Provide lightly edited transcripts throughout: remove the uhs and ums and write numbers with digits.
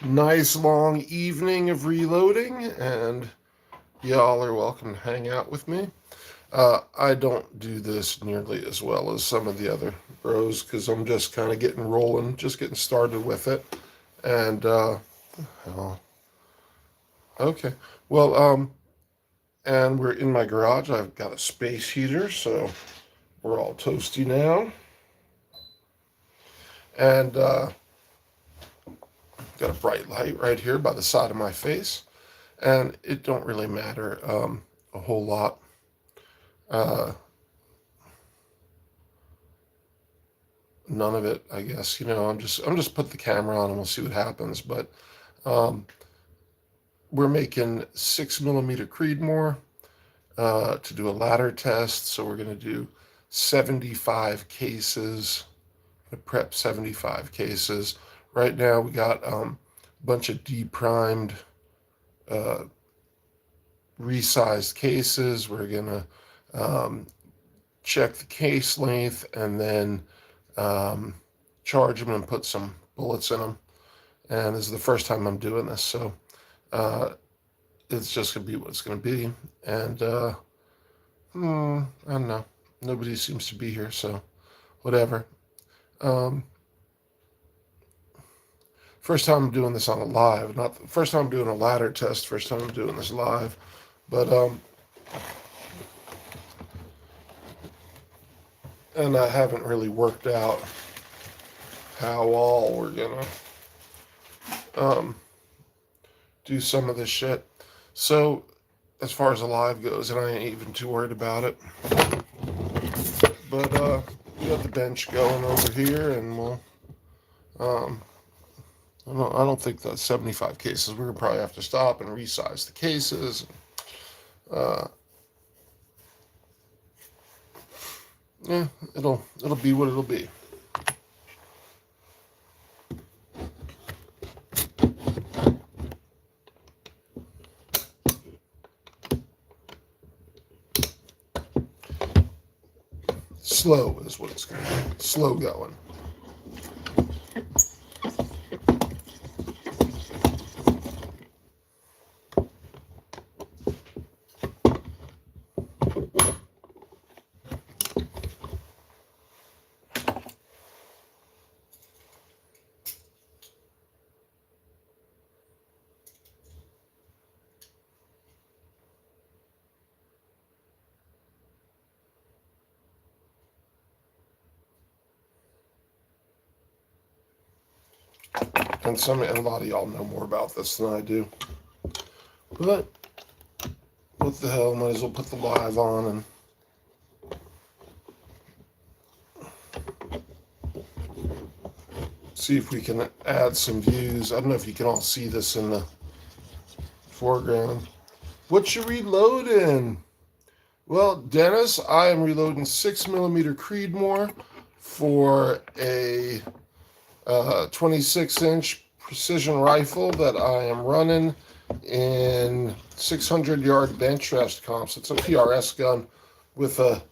Nice long evening of reloading, and y'all are welcome to hang out with me. I don't do this nearly as well as some of the other bros because I'm just kind of getting rolling, just getting started with it. And, oh, okay. Well, and we're in my garage. I've got a space heater, so we're all toasty now. And, got a bright light right here by the side of my face. And it don't really matter a whole lot. Uh, None of it, I guess. I'm just put the camera on and we'll see what happens. But um, we're making 6 millimeter Creedmoor to do a ladder test. So we're going to do 75 cases, prep 75 cases. Right now we got a bunch of deprimed, uh, resized cases. We're going to check the case length and then um, charge them and put some bullets in them. And this is the first time I'm doing this, so uh, it's just gonna be what it's gonna be. And I don't know. Nobody seems to be here, so whatever. Um, First time I'm doing this on a live, not the first time I'm doing a ladder test. First time I'm doing this live, but and I haven't really worked out how all we're gonna um, do some of this shit. So as far as the live goes, and I ain't even too worried about it. But we got the bench going over here, and we'll. Um, I don't think that's 75 cases. We're gonna probably have to stop and resize the cases. Uh, yeah, it'll be what it'll be. Slow is what it's gonna be. Slow going. And a lot of y'all know more about this than I do. But what the hell? Might as well put the live on and see if we can add some views. I don't know if you can all see this in the foreground. What you reloading? Well, Dennis, I am reloading 6 millimeter Creedmoor for a 26-inch precision rifle that I am running in 600-yard bench rest comps. It's a PRS gun with a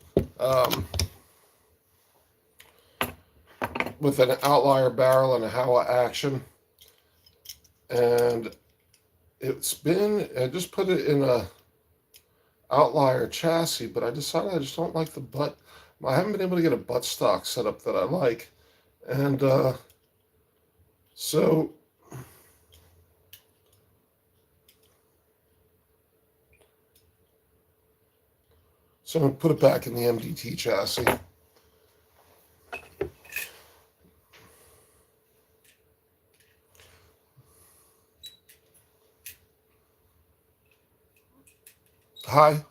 with an outlier barrel and a Howa action, and I just put it in a outlier chassis, but I decided I just don't like the butt. I haven't been able to get a buttstock setup that I like, and so I'm gonna put it back in the MDT chassis. Hi,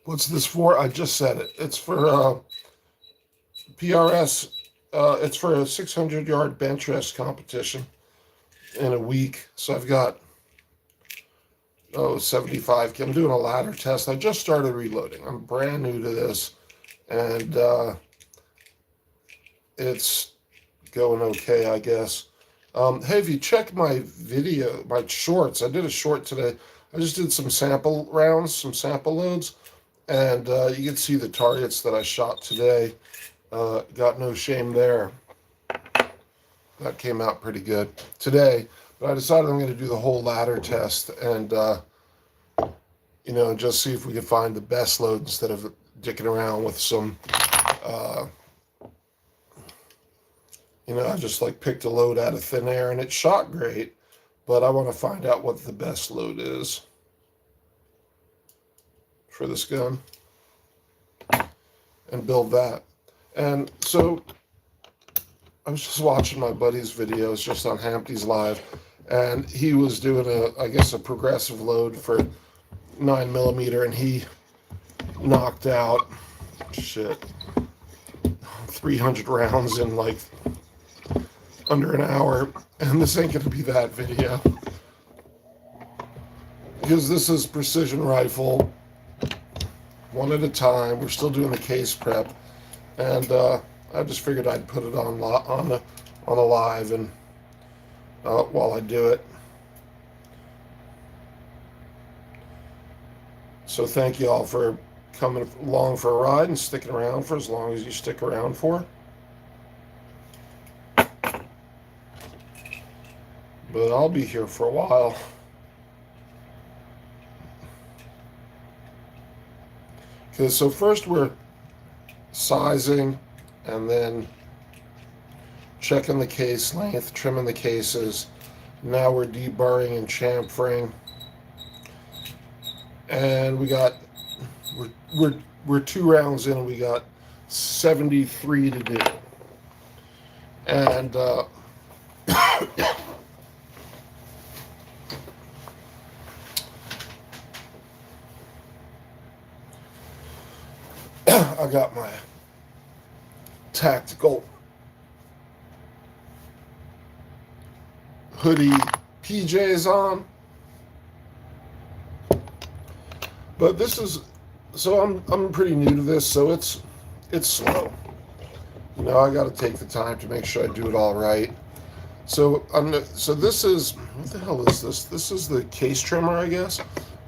what's this for? I just said it. It's for PRS. It's for a 600-yard bench rest competition in a week. So I've got 75. I'm doing a ladder test. I just started reloading. I'm brand new to this, and it's going okay, I guess. Hey, if you check my video, my shorts, I did a short today. I just did some sample rounds, some sample loads, and you can see the targets that I shot today. Got no shame there. That came out pretty good today. But I decided I'm going to do the whole ladder test and, just see if we can find the best load instead of dicking around with some, I just like picked a load out of thin air and it shot great, but I want to find out what the best load is for this gun and build that. And so I was just watching my buddy's videos just on Hampty's Live, and he was doing a progressive load for 9mm, and he knocked out 300 rounds in like under an hour. And this ain't gonna be that video, because this is precision rifle, one at a time. We're still doing the case prep, and I just figured I'd put it on a live and while I do it. So thank you all for coming along for a ride and sticking around for as long as you stick around for. But I'll be here for a while. Okay, so first we're sizing and then checking the case length, trimming the cases. Now we're deburring and chamfering. And we're 2 rounds in and we got 73 to do. And I got my tactical hoodie PJs on. But this is, so I'm pretty new to this, so it's slow. I got to take the time to make sure I do it all right. So this is, what the hell is this? This is the case trimmer, I guess.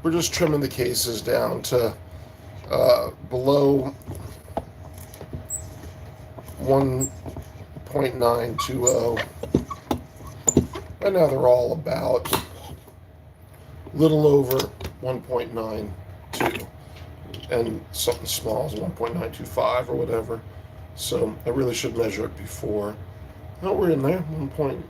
We're just trimming the cases down to below 1.920. Right now they're all about a little over 1.92, and something small is 1.925 or whatever. So I really should measure it before. No, we're in there, 1.1918.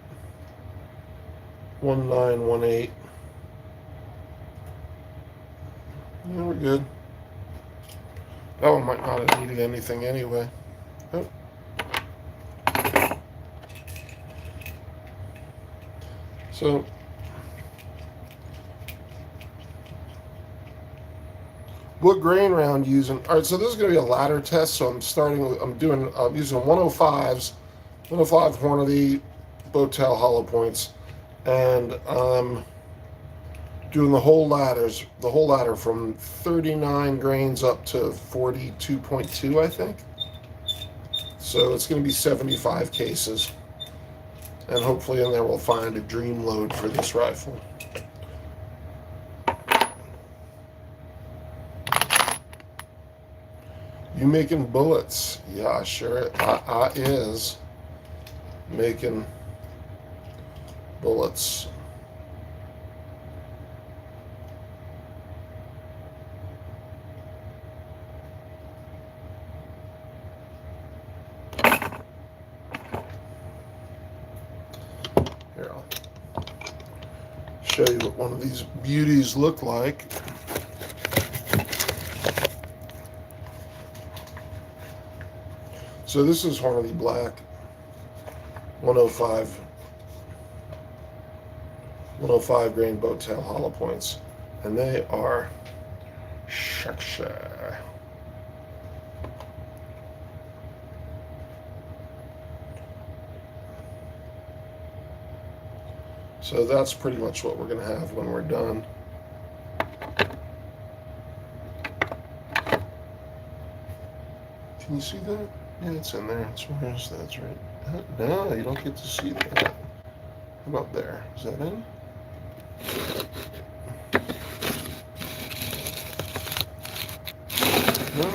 Yeah, we're good. That one might not have needed anything anyway. Oh. So what grain round using? All right, so this is going to be a ladder test. So I'm using 105s, 105 Hornady Botel hollow points, and I'm doing the whole ladder from 39 grains up to 42.2, I think. So it's going to be 75 cases. And hopefully in there we'll find a dream load for this rifle. You making bullets? Yeah, sure. I is making bullets. Here, I'll show you what one of these beauties look like. So this is Hornady Black 105 grain Botel hollow points, and they are sexy. So that's pretty much what we're going to have when we're done. Can you see that? Yeah, it's in there. Where is that? That's right. No, you don't get to see that. How about there? Is that in? No.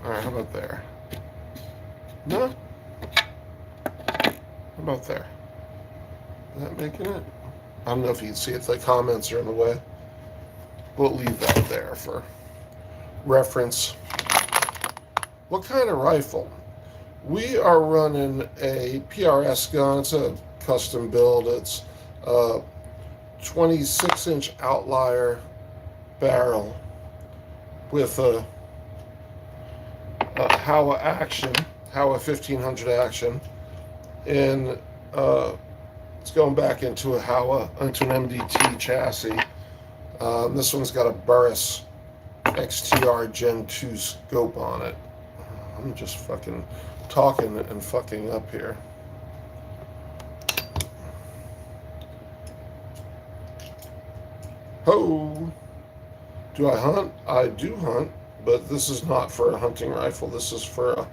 All right, how about there? No. How about there? Is that making it? I don't know if you can see it. The comments are in the way. We'll leave that there for reference. What kind of rifle? We are running a PRS gun. It's a custom build. It's a 26-inch outlier barrel with a Howa action, Howa 1500 action, and it's going back into an MDT chassis. This one's got a Burris XTR Gen 2 scope on it. I'm just fucking talking and fucking up here. Ho! Do I hunt? I do hunt, but this is not for a hunting rifle. This is for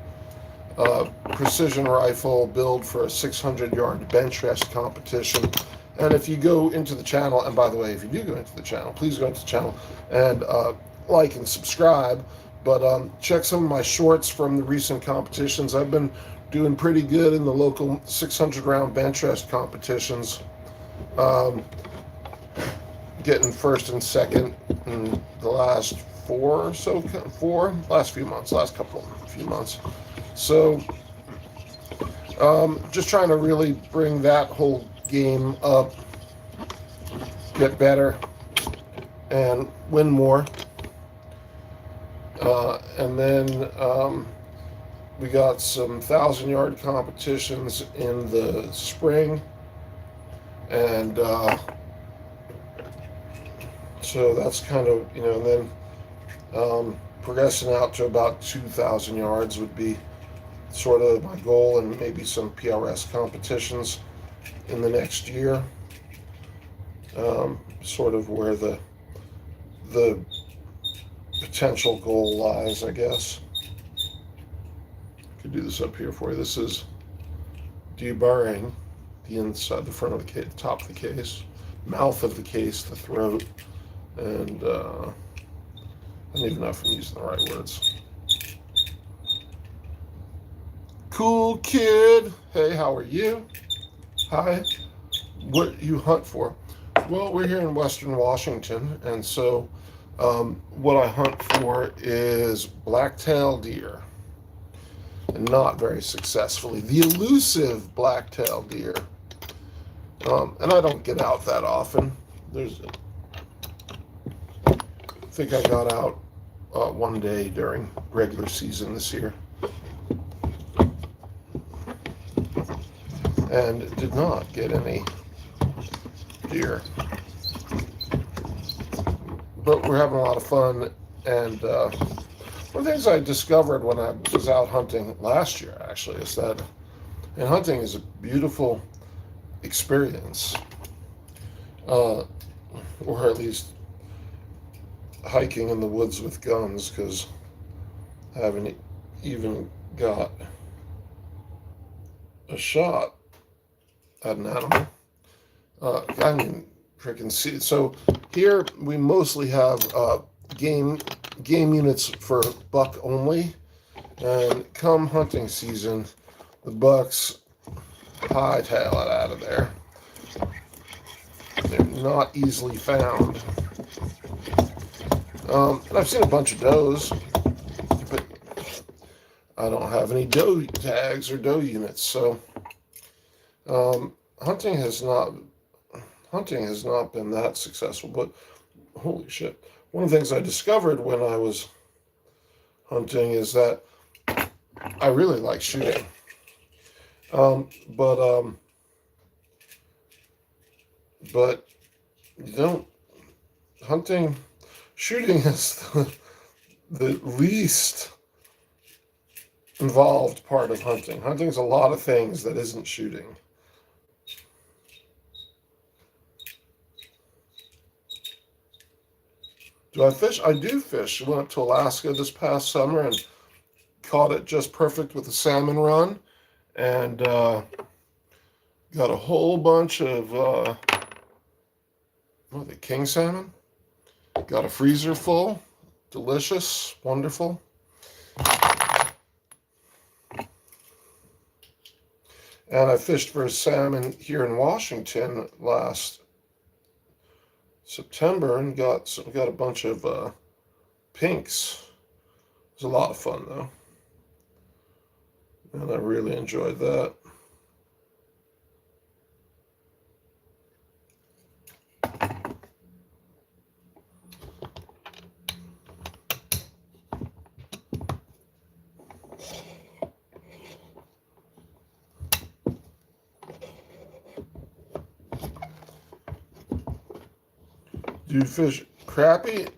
a precision rifle build for a 600-yard bench rest competition. And if you go into the channel, and by the way, if you do go into the channel, please go into the channel and like and subscribe. But check some of my shorts from the recent competitions. I've been doing pretty good in the local 600-round bench rest competitions. Getting first and second in the last last few months. So just trying to really bring that whole game up, get better, and win more. And then we got some 1,000-yard competitions in the spring, and so that's kind of, and then progressing out to about 2,000 yards would be sort of my goal, and maybe some PRS competitions in the next year. Sort of where the potential goal lies, I guess. Could do this up here for you. This is deburring the inside, the front of the case, the top of the case, mouth of the case, the throat, and I don't even know if I'm using the right words. Cool kid. Hey, how are you? Hi. What you hunt for? Well, we're here in Western Washington, and so what I hunt for is black-tailed deer, and not very successfully. The elusive black-tailed deer. And I don't get out that often. I think I got out one day during regular season this year, and did not get any deer. But we're having a lot of fun, and one of the things I discovered when I was out hunting last year, actually, is that hunting is a beautiful experience, or at least hiking in the woods with guns, because I haven't even got a shot at an animal. I mean, freaking see. So here we mostly have game units for buck only, and come hunting season, the bucks hightail it out of there. They're not easily found. And I've seen a bunch of does, but I don't have any doe tags or doe units, so hunting has not been that successful. But holy shit, one of the things I discovered when I was hunting is that I really like shooting, but you don't shooting is the least involved part of hunting. Hunting's a lot of things that isn't shooting. Do I fish? I do fish. I went up to Alaska this past summer and caught it just perfect with a salmon run, and got a whole bunch of king salmon. Got a freezer full. Delicious, wonderful. And I fished for salmon here in Washington last September and got a bunch of pinks. It was a lot of fun though, and I really enjoyed that. Do you fish crappie?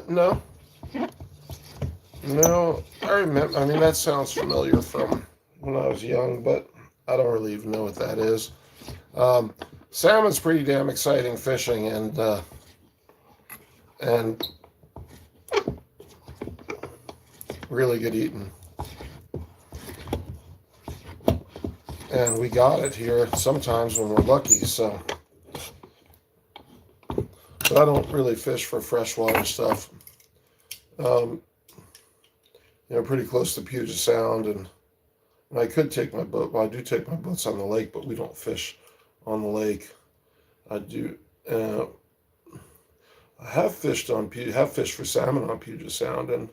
No. No, I remember. I mean, that sounds familiar from when I was young, but I don't really even know what that is. Um, Salmon's pretty damn exciting fishing, and really good eating. And we got it here sometimes when we're lucky. So, but I don't really fish for freshwater stuff. Um, Pretty close to Puget Sound, and I could take my boat. Well, I do take my boats on the lake, but we don't fish on the lake. I do. I have fished for salmon on Puget Sound, and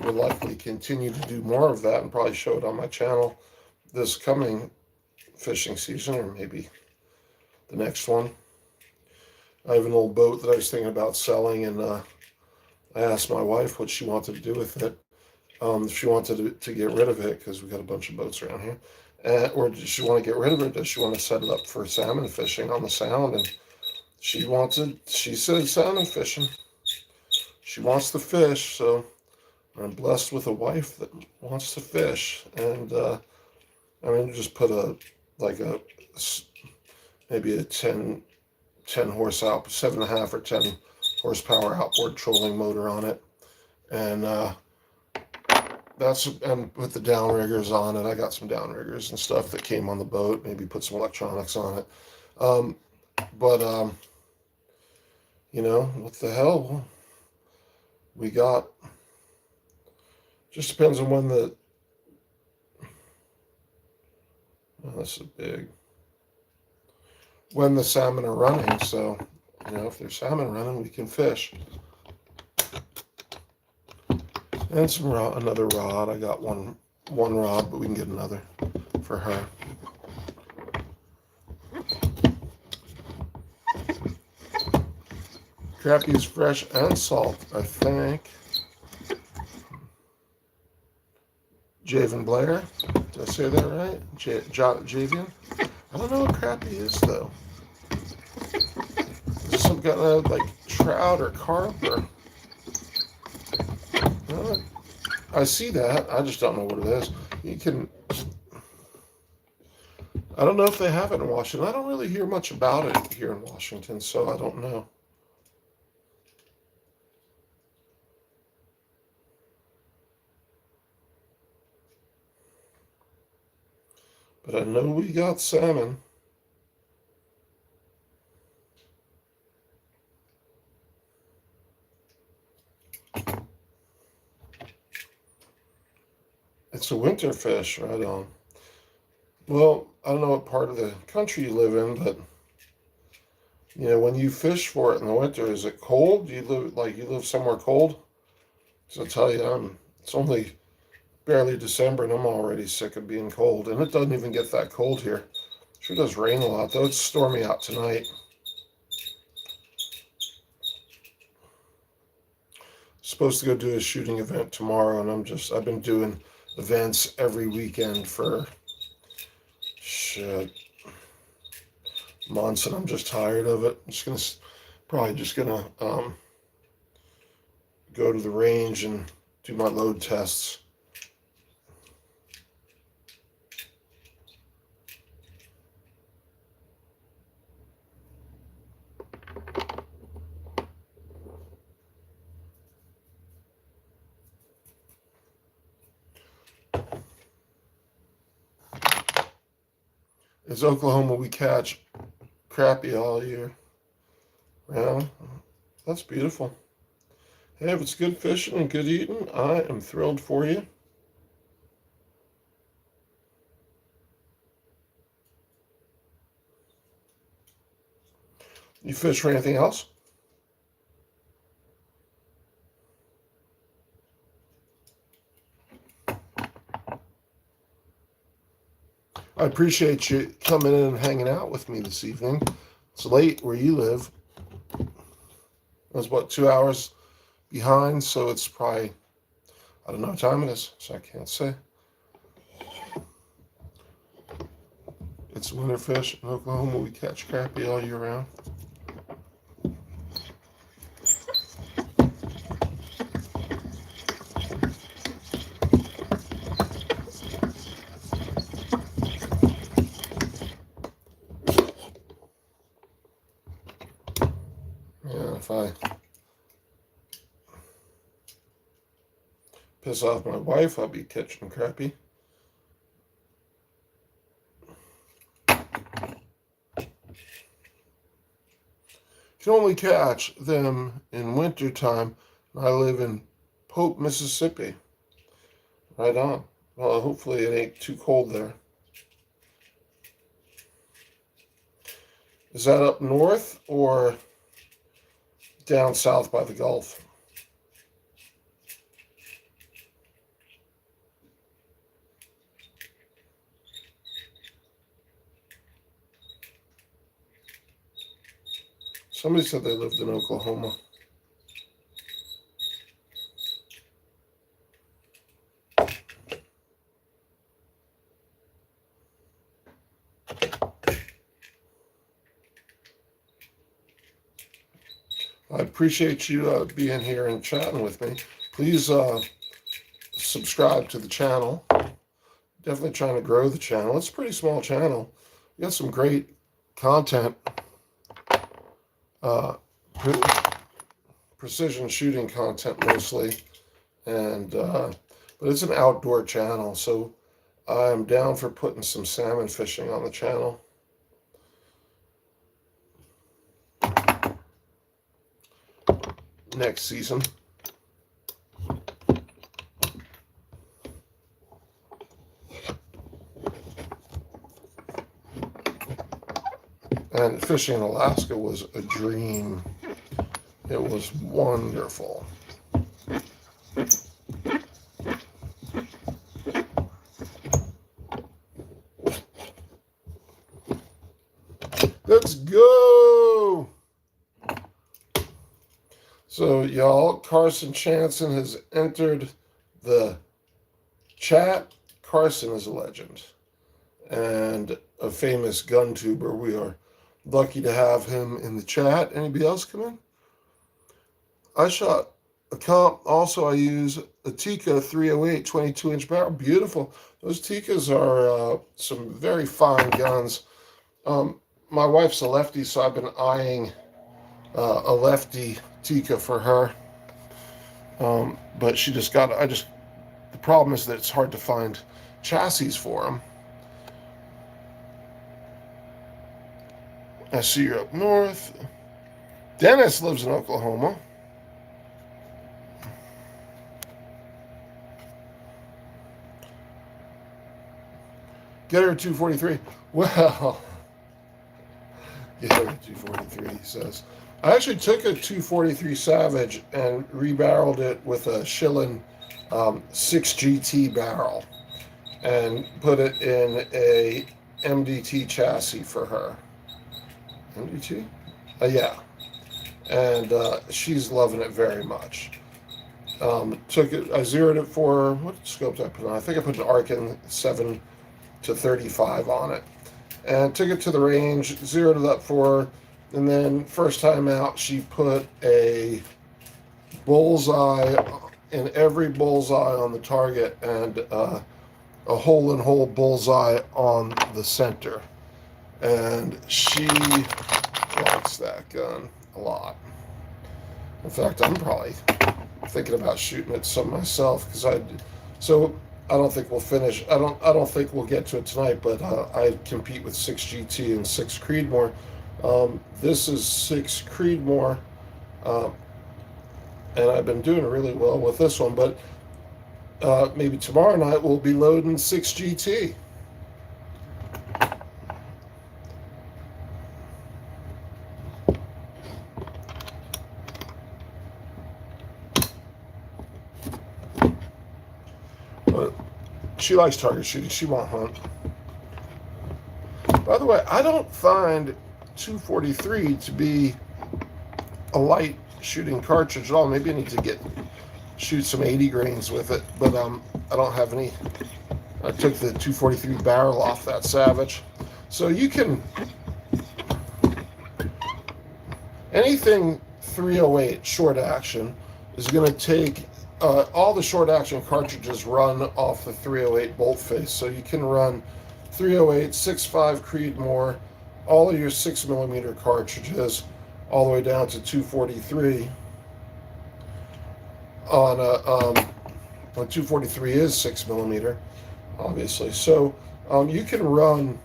will likely continue to do more of that, and probably show it on my channel this coming fishing season, or maybe the next one. I have an old boat that I was thinking about selling, and I asked my wife what she wanted to do with it. If she wanted to get rid of it, because we got a bunch of boats around here, or does she want to get rid of it? Does she want to set it up for salmon fishing on the Sound? And she said salmon fishing. She wants to fish, so I'm blessed with a wife that wants to fish. And just put maybe a 10 horse out, 7.5 or 10 horsepower outboard trolling motor on it, and and with the downriggers on it. I got some downriggers and stuff that came on the boat. Maybe put some electronics on it. But what the hell? We got. Just depends on when the. Oh, this is big. When the salmon are running, so if there's salmon running, we can fish. And another rod. I got one rod, but we can get another for her. Crappie is fresh and salt, I think. Javen Blair, did I say that right? Javian? I don't know what crappie is though. Is this some kind of like trout or carp or? I see that. I just don't know what it is. You can. I don't know if they have it in Washington. I don't really hear much about it here in Washington, so I don't know. But I know we got salmon. It's a winter fish, right on. Well, I don't know what part of the country you live in, but when you fish for it in the winter, is it cold? Do you live somewhere cold? So I'll tell you, it's only barely December and I'm already sick of being cold. And it doesn't even get that cold here. Sure does rain a lot, though. It's stormy out tonight. Supposed to go do a shooting event tomorrow, and I've been doing events every weekend for months, and I'm just tired of it. I'm probably just gonna go to the range and do my load tests. It's Oklahoma. We catch crappie all year. Well, that's beautiful. Hey, if it's good fishing and good eating, I am thrilled for you. You fish for anything else? I appreciate you coming in and hanging out with me this evening. It's late where you live. I was, what, 2 hours behind, so it's probably, I don't know what time it is, so I can't say. It's winter fish in Oklahoma. We catch crappie all year round. Yeah, if I piss off my wife, I'll be catching crappie. You can only catch them in wintertime. I live in Pope, Mississippi. Right on. Well, hopefully it ain't too cold there. Is that up north or down south by the Gulf? Somebody said they lived in Oklahoma. I appreciate you being here and chatting with me. Please subscribe to the channel. Definitely trying to grow the channel. It's a pretty small channel. We got some great content. Precision shooting content mostly. And but it's an outdoor channel, so I'm down for putting some salmon fishing on the channel. Next season. And fishing in Alaska was a dream. It was wonderful. Let's go! So, y'all, Carson Chanson has entered the chat. Carson is a legend and a famous gun tuber. We are lucky to have him in the chat. Anybody else come in? I shot a comp. Also, I use a Tikka 308 22-inch barrel. Beautiful. Those Tikkas are some very fine guns. My wife's a lefty, so I've been eyeing a lefty Tikka for her. But she just got, the problem is that it's hard to find chassis for them. I see you're up north. Dennis lives in Oklahoma. Get her a 243. Well, get her a 243, he says. I actually took a 243 Savage and rebarreled it with a Schillen 6GT barrel and put it in a MDT chassis for her. MDT? Yeah. And she's loving it very much. Took it, I zeroed it for, what scope did I put on? I think I put an Arkin 7 to 35 on it. And took it to the range, zeroed it up for her, and then first time out, she put a bullseye in every bullseye on the target and a hole-in-hole bullseye on the center. And she likes that gun a lot. In fact, I'm probably thinking about shooting it some myself because I don't think we'll finish. I don't think we'll get to it tonight. But I compete with 6GT and 6 Creedmoor. This is 6 Creedmoor, and I've been doing really well with this one. But maybe tomorrow night we'll be loading 6GT. She likes target shooting. She won't hunt. By the way, I don't find 243 to be a light shooting cartridge at all. Maybe I need to shoot some 80 grains with it, but I don't have any. I took the 243 barrel off that Savage. So you can, anything 308 short action is going to take, all the short action cartridges run off the 308 bolt face. So you can run 308, 6.5 Creedmoor, all of your 6mm cartridges, all the way down to 243 on a, 243 is 6mm, obviously. So you can run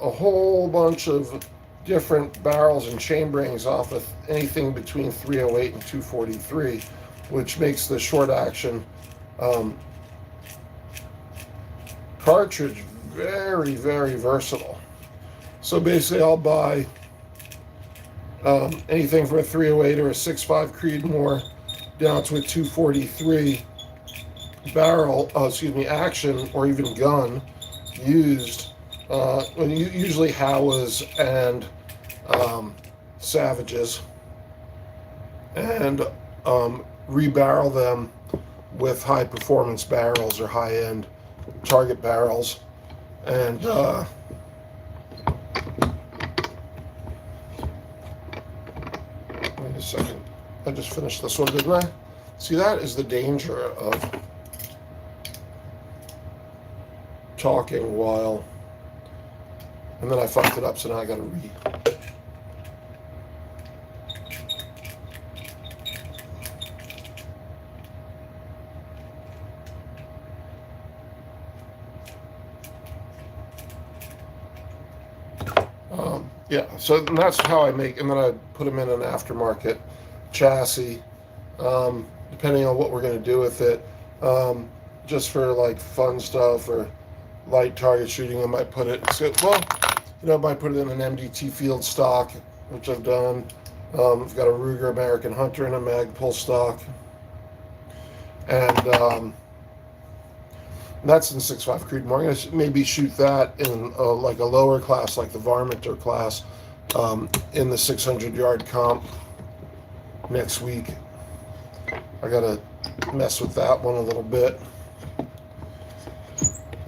a whole bunch of different barrels and chamberings off of anything between 308 and 243, which makes the short action cartridge very, very versatile. So basically I'll buy anything from a 308 or a 6.5 Creedmoor down to a 243 barrel, action, or even gun used, usually Howas and Savages, and rebarrel them with high performance barrels or high end target barrels. And wait a second, I just finished this one, didn't I? See, that is the danger of talking while, and then I fucked it up, so now I gotta read. Yeah, so that's how I make, and then I put them in an aftermarket chassis, depending on what we're going to do with it. Just for like fun stuff or light target shooting, I might put it, I might put it in an MDT field stock, which I've done. I've got a Ruger American Hunter in a Magpul stock, and that's in 6.5 Creedmoor. I'm going to maybe shoot that in like a lower class, like the Varminter class, in the 600-yard comp next week. I got to mess with that one a little bit.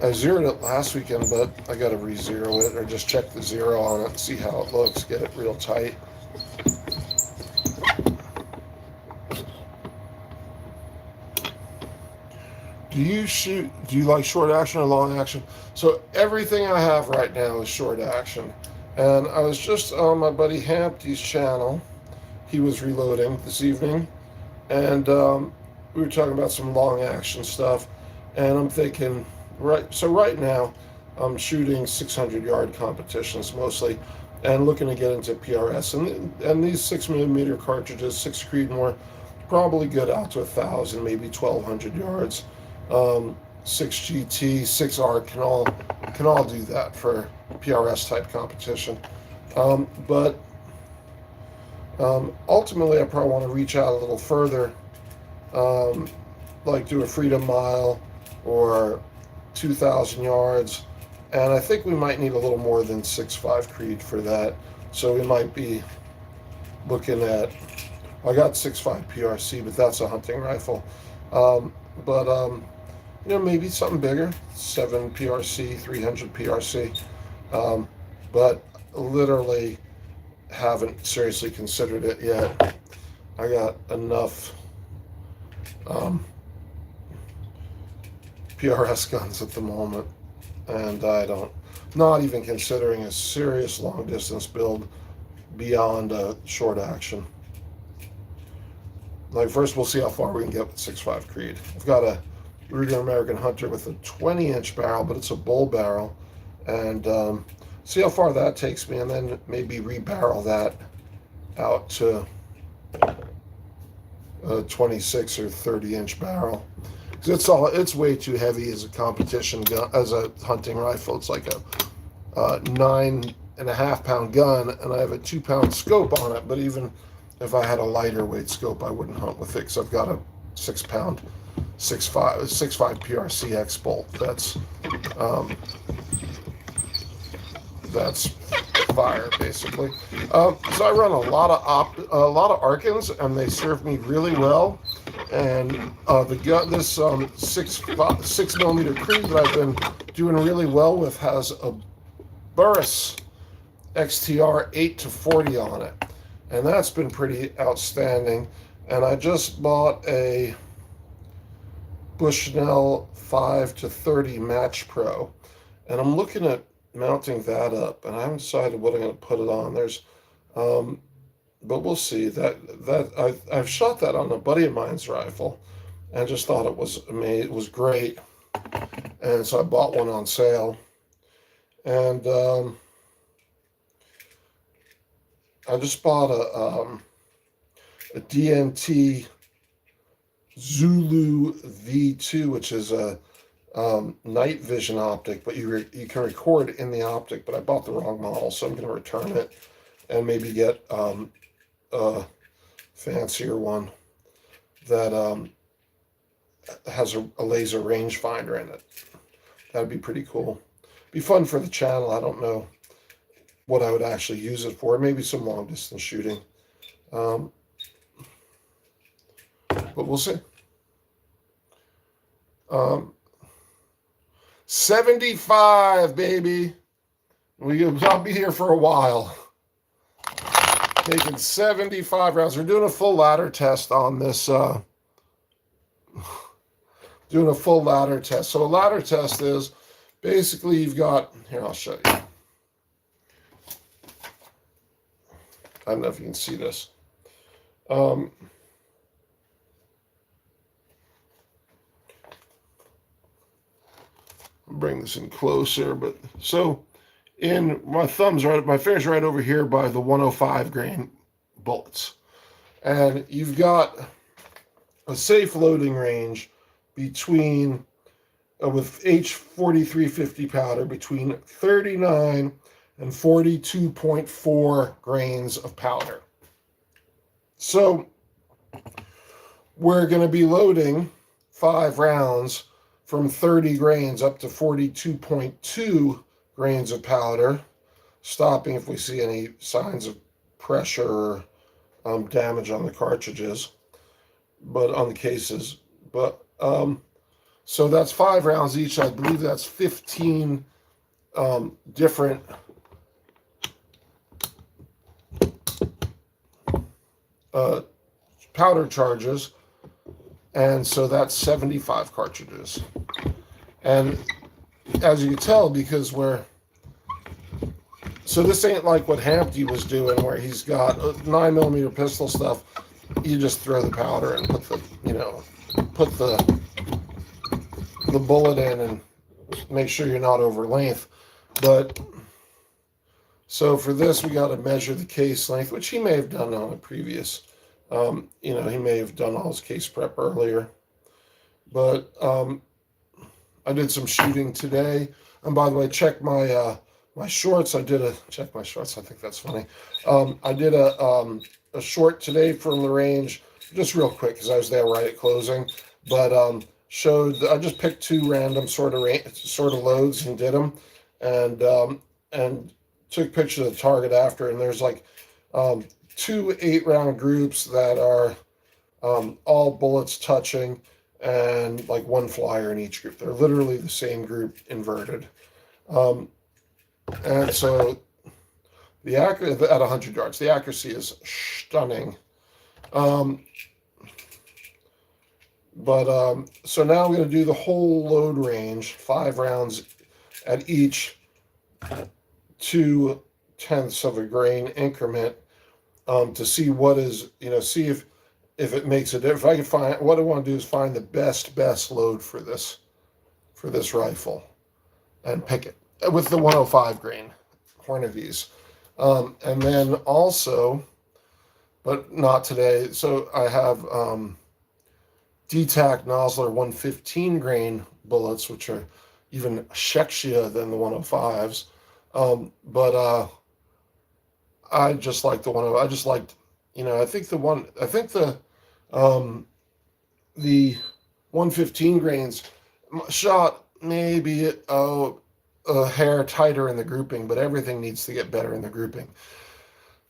I zeroed it last weekend, but I got to re-zero it, or just check the zero on it and see how it looks, get it real tight. Do you like short action or long action? So everything I have right now is short action. And I was just on my buddy Hampty's channel. He was reloading this evening. And we were talking about some long action stuff. And I'm thinking, right now, I'm shooting 600-yard competitions mostly, and looking to get into PRS. And these 6mm cartridges, 6 Creedmoor, probably good out to 1,000, maybe 1,200 yards. 6 GT, 6R can all do that for PRS type competition. But ultimately, I probably want to reach out a little further, like do a Freedom Mile or 2,000 yards. And I think we might need a little more than 6.5 Creed for that. So we might be looking at, I got 6.5 PRC, but that's a hunting rifle. Maybe something bigger, 7 PRC, 300 PRC. But literally haven't seriously considered it yet. I got enough PRS guns at the moment, and not even considering a serious long distance build beyond short action. Like, first we'll see how far we can get with 6.5 Creed. I've got a Ruger American Hunter with a 20-inch barrel, but it's a bull barrel, and see how far that takes me, and then maybe rebarrel that out to a 26 or 30-inch barrel. It's way too heavy as a competition gun, as a hunting rifle. It's like a 9.5-pound gun, and I have a 2-pound scope on it. But even if I had a lighter weight scope, I wouldn't hunt with it because I've got a 6-pound 6.5 PRCX bolt. That's fire basically. So I run a lot of Arkans, and they serve me really well. And this 6 millimeter Krieg that I've been doing really well with has a Burris XTR 8 to 40 on it, and that's been pretty outstanding. And I just bought a Bushnell 5 to 30 Match Pro, and I'm looking at mounting that up, and I haven't decided what I'm going to put it on. But we'll see. I've shot that on a buddy of mine's rifle, and just thought it was amazing. It was great, and so I bought one on sale, and I just bought a DNT Zulu V2, which is a night vision optic, but you can record in the optic. But I bought the wrong model, so I'm going to return it and maybe get a fancier one that has a laser rangefinder in it. That'd be pretty cool. Be fun for the channel. I don't know what I would actually use it for. Maybe some long distance shooting. But we'll see. 75, baby. I'll be here for a while. Taking 75 rounds. We're doing a full ladder test on this. Doing a full ladder test. So a ladder test is basically you've got, here, I'll show you. I don't know if you can see this. Bring this in closer, but so in my finger's right over here by the 105 grain bullets, and you've got a safe loading range between with H4350 powder between 39 and 42.4 grains of powder. So we're going to be loading 5 rounds from 30 grains up to 42.2 grains of powder, stopping if we see any signs of pressure or damage on the cartridges, but on the cases. But so that's 5 rounds each. I believe that's 15 different powder charges. And so that's 75 cartridges. And as you can tell, because so this ain't like what Hampty was doing, where he's got 9mm pistol stuff. You just throw the powder and put the bullet in and make sure you're not over length. But so for this, we got to measure the case length, which he may have done on a previous. He may have done all his case prep earlier, but I did some shooting today. And by the way, check my my shorts. Check my shorts. I think that's funny. I did a short today from the range, just real quick because I was there right at closing. But I just picked 2 random sort of loads and did them, and took pictures of the target after. And there's like 2 8-round groups that are all bullets touching, and like 1 flyer in each group. They're literally the same group inverted. And so the accuracy at 100 yards, the accuracy is stunning. So now I'm going to do the whole load range, 5 rounds at each 2/10 of a grain increment, to see what is, see if it makes a difference. If I can find, what I want to do is find the best load for this rifle and pick it with the 105 grain Hornavys. And then also, but not today, so I have DTAC Nosler 115 grain bullets, which are even sexier than the 105s. But I just like the one. I just liked, I think the 115 grains shot maybe a hair tighter in the grouping, but everything needs to get better in the grouping.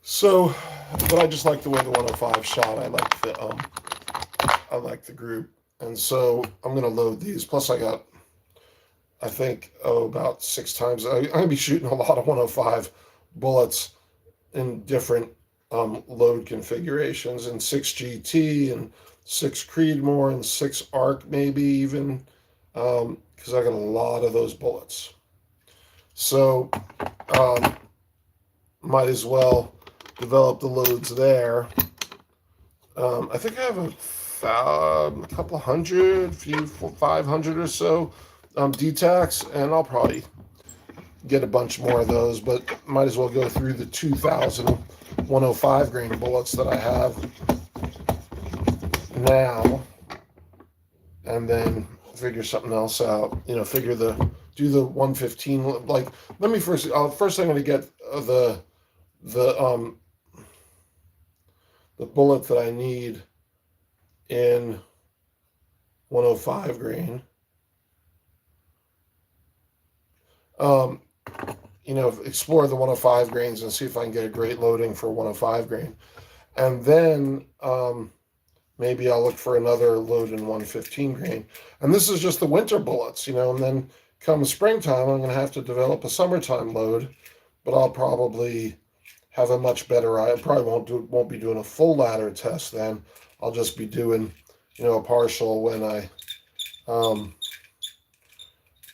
So, but I just like the way the 105 shot. I like the group, and so I'm gonna load these. Plus, I think about 6 times. I'm gonna be shooting a lot of 105 bullets in different load configurations, and 6 GT and 6 Creedmoor and 6 ARC maybe even, because I got a lot of those bullets. So might as well develop the loads there. I think I have a couple hundred, 500 or so DTACs, and I'll probably get a bunch more of those, but might as well go through the 2,000 105 grain bullets that I have now, and then figure something else out. You know, do the 115. Like, let me first I'm going to get the bullet that I need in 105 grain. You know, explore the 105 grains and see if I can get a great loading for 105 grain. And then maybe I'll look for another load in 115 grain. And this is just the winter bullets, you know, and then come springtime, I'm going to have to develop a summertime load, but I'll probably have a much better eye. I probably won't be doing a full ladder test then. I'll just be doing, you know, a partial when I,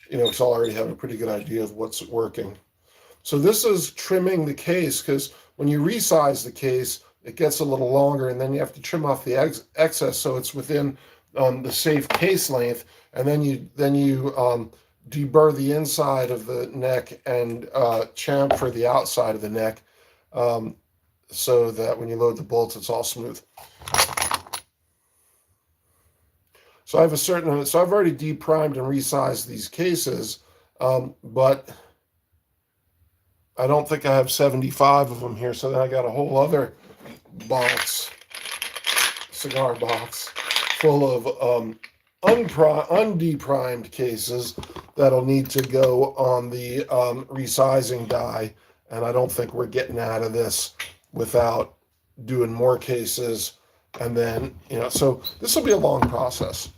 you know, because I'll already have a pretty good idea of what's working. So this is trimming the case, because when you resize the case, it gets a little longer, and then you have to trim off the excess so it's within the safe case length, and then you deburr the inside of the neck and chamfer the outside of the neck, so that when you load the bolts, it's all smooth. So I've already deprimed and resized these cases, but I don't think I have 75 of them here. So then I got a whole other cigar box, full of undeprimed cases that'll need to go on the resizing die. And I don't think we're getting out of this without doing more cases. And then, you know, so this will be a long process.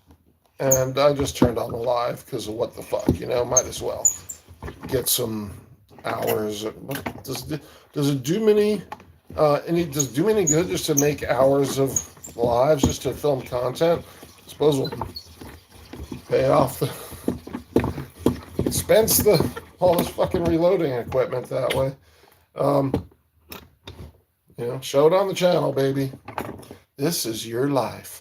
And I just turned on the live because of what the fuck, you know, might as well get some hours. Does it do me any good just to make hours of lives just to film content? I suppose we'll pay off expense all this fucking reloading equipment that way. You know, show it on the channel, baby. This is your life.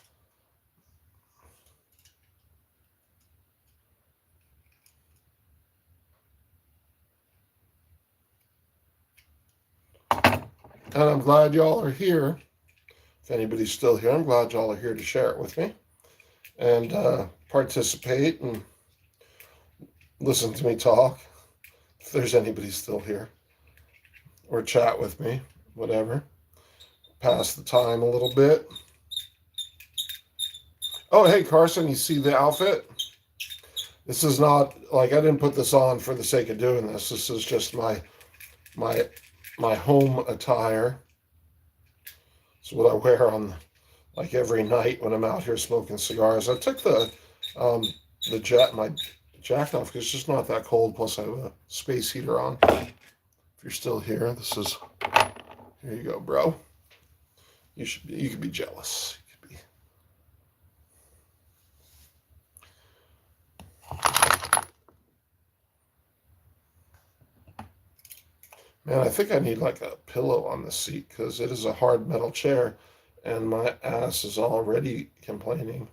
And I'm glad y'all are here. If anybody's still here, I'm glad y'all are here to share it with me and participate and listen to me talk. If there's anybody still here, or chat with me, whatever. Pass the time a little bit. Oh, hey, Carson, you see the outfit? This is not, like, I didn't put this on for the sake of doing this. This is just my home attire. It's what I wear on, like, every night when I'm out here smoking cigars. I took my jacket off because it's just not that cold. Plus, I have a space heater on. If you're still here, here you go, bro. You could be jealous. You could be. Man, I think I need like a pillow on the seat because it is a hard metal chair and my ass is already complaining.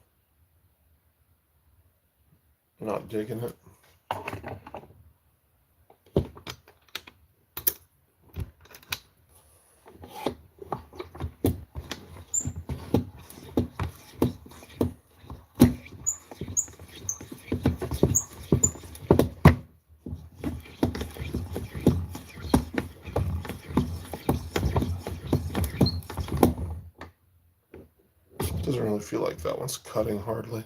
Not digging it. Doesn't really feel like that one's cutting hardly.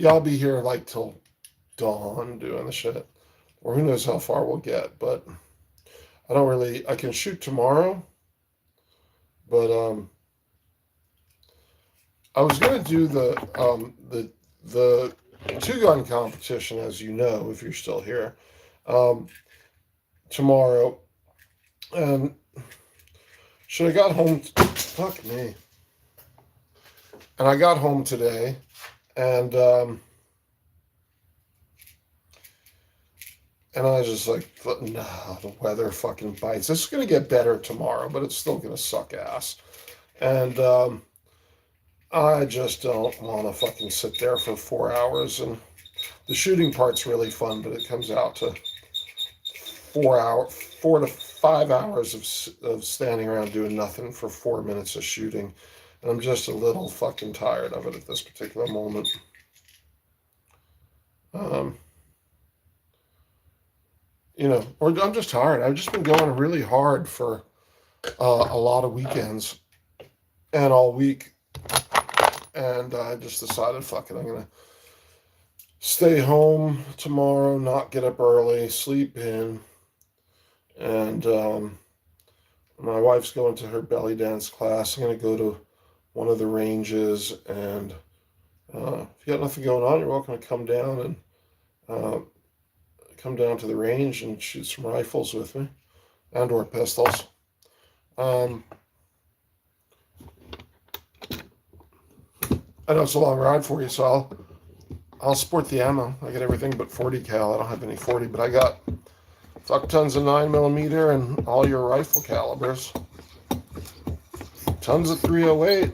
yeah, I'll be here like till dawn doing the shit. Or who knows how far we'll get, but I can shoot tomorrow, but I was gonna do the two gun competition, as you know, if you're still here, um, tomorrow. And should I got home? Fuck me. And I got home today, and I was just like, nah, the weather fucking bites. This is gonna get better tomorrow, but it's still gonna suck ass. And I just don't want to fucking sit there for 4 hours. And the shooting part's really fun, but it comes out to 4 to 5 hours of standing around doing nothing for 4 minutes of shooting. And I'm just a little fucking tired of it at this particular moment. Or I'm just tired. I've just been going really hard for a lot of weekends and all week. And I just decided, fuck it, I'm going to stay home tomorrow, not get up early, sleep in. And my wife's going to her belly dance class. I'm going to go to one of the ranges. And if you got nothing going on, you're welcome to come down and come down to the range and shoot some rifles with me and or pistols. I know it's a long ride for you, so I'll sport the ammo. I got everything but 40 cal. I don't have any 40, but I got fuck tons of 9mm and all your rifle calibers. Tons of 308.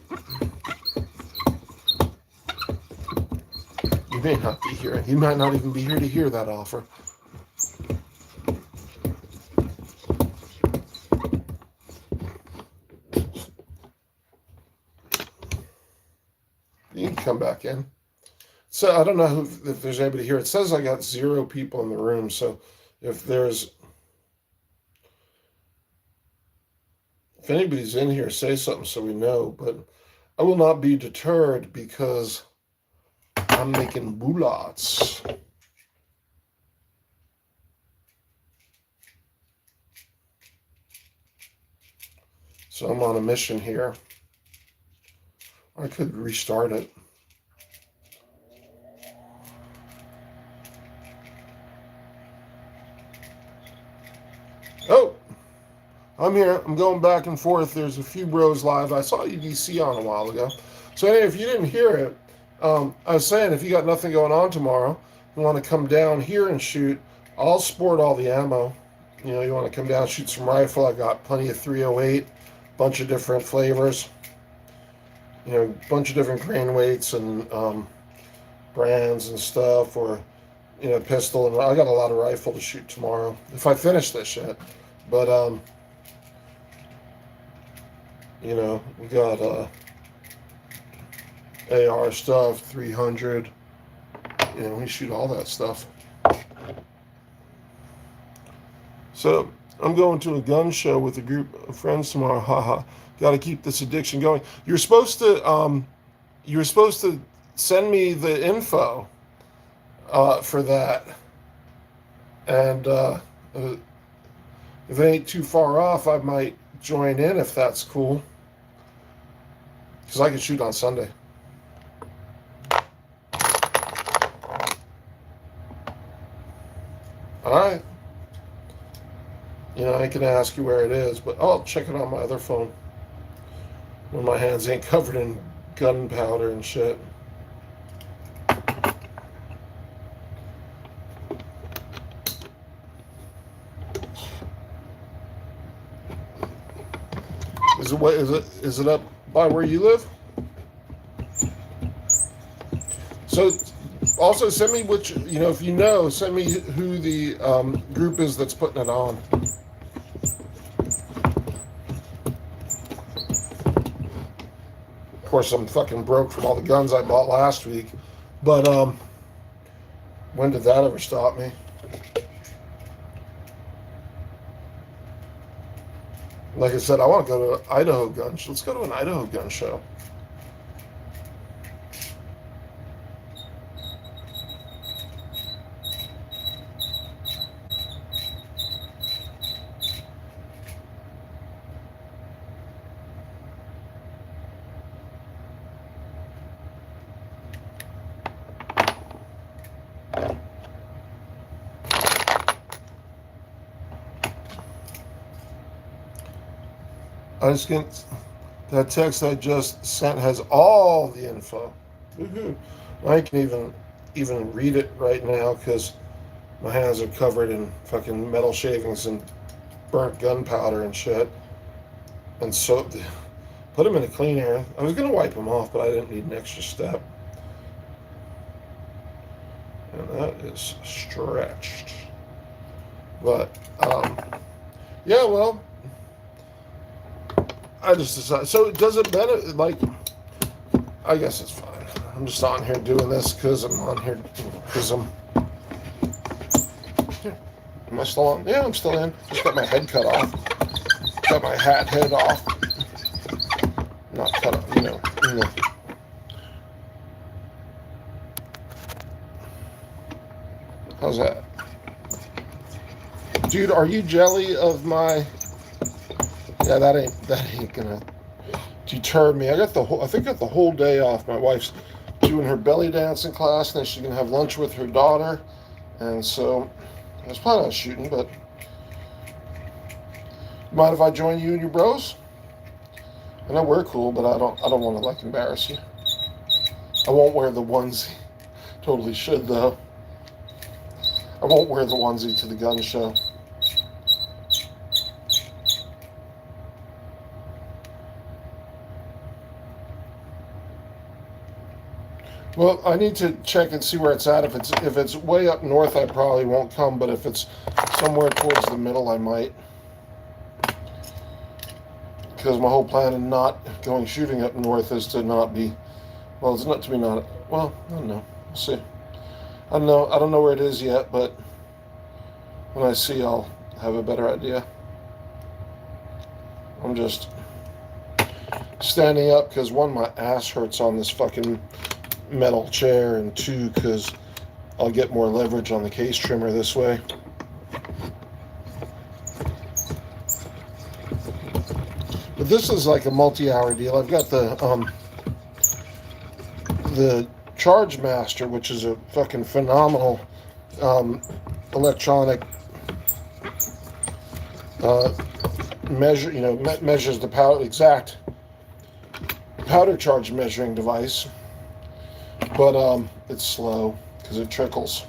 You may not be here. You might not even be here to hear that offer. You can come back in. So I don't know if there's anybody here. It says I got 0 people in the room. So if anybody's in here, say something so we know. But I will not be deterred because I'm making bullets. So I'm on a mission here. I could restart it. Oh, I'm here. I'm going back and forth. There's a few bros live. I saw UDC on a while ago. So anyway, if you didn't hear it, I was saying if you got nothing going on tomorrow, you want to come down here and shoot, I'll sport all the ammo. You want to come down, shoot some rifle. I got plenty of 308, bunch of different flavors. A bunch of different grain weights and brands and stuff, or pistol. And I got a lot of rifle to shoot tomorrow if I finish this shit. But we got AR stuff, 300. We shoot all that stuff. So I'm going to a gun show with a group of friends tomorrow. Haha. Got to keep this addiction going. You're supposed to send me the info for that, and if it ain't too far off, I might join in if that's cool, because I can shoot on Sunday. All right. I can ask you where it is, but I'll check it on my other phone when my hands ain't covered in gunpowder and shit. Is it up by where you live? So also send me which, if you know, send me who the group is that's putting it on. Of course, I'm fucking broke from all the guns I bought last week, but when did that ever stop me? Like I said, I want to go to Idaho gun show. Let's go to an Idaho gun show. I just get that text I just sent has all the info. Woohoo! I can even read it right now because my hands are covered in fucking metal shavings and burnt gunpowder and shit. And so, put them in a clean air. I was gonna wipe them off, but I didn't need an extra step. And that is stretched. But yeah, well, I just decided. So does it benefit? Like, I guess it's fine. I'm just on here doing this because I'm on here because I'm. Here. Am I still on? Yeah, I'm still in. Just got my head cut off. Got my hat head off. Not cut off, you know. How's that? Dude, are you jelly of my... Yeah, that ain't gonna deter me. I think I got the whole day off. My wife's doing her belly dancing class, and then she's gonna have lunch with her daughter. And so I was planning on shooting, but mind if I join you and your bros? I know we're cool, but I don't want to like embarrass you. I won't wear the onesie. Totally should though. I won't wear the onesie to the gun show. Well, I need to check and see where it's at. If it's way up north, I probably won't come. But if it's somewhere towards the middle, I might. Because my whole plan of not going shooting up north is to not be. Well, it's not to be not. Well, I don't know. We'll see. I don't know. I don't know where it is yet, but when I see, I'll have a better idea. I'm just standing up because one, my ass hurts on this fucking metal chair, and two, because I'll get more leverage on the case trimmer this way. But this is like a multi-hour deal. I've got the Charge Master, which is a fucking phenomenal electronic measure. You know, measures the exact powder charge measuring device. But it's slow because it trickles.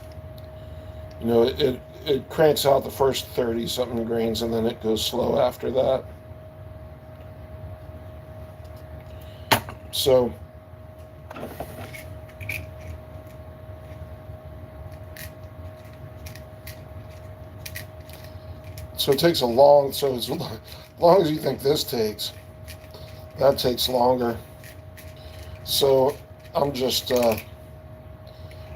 You know, it cranks out the first 30 something grains, and then it goes slow after that. So it takes a long. So as long as you think this takes, that takes longer. So I'm just, you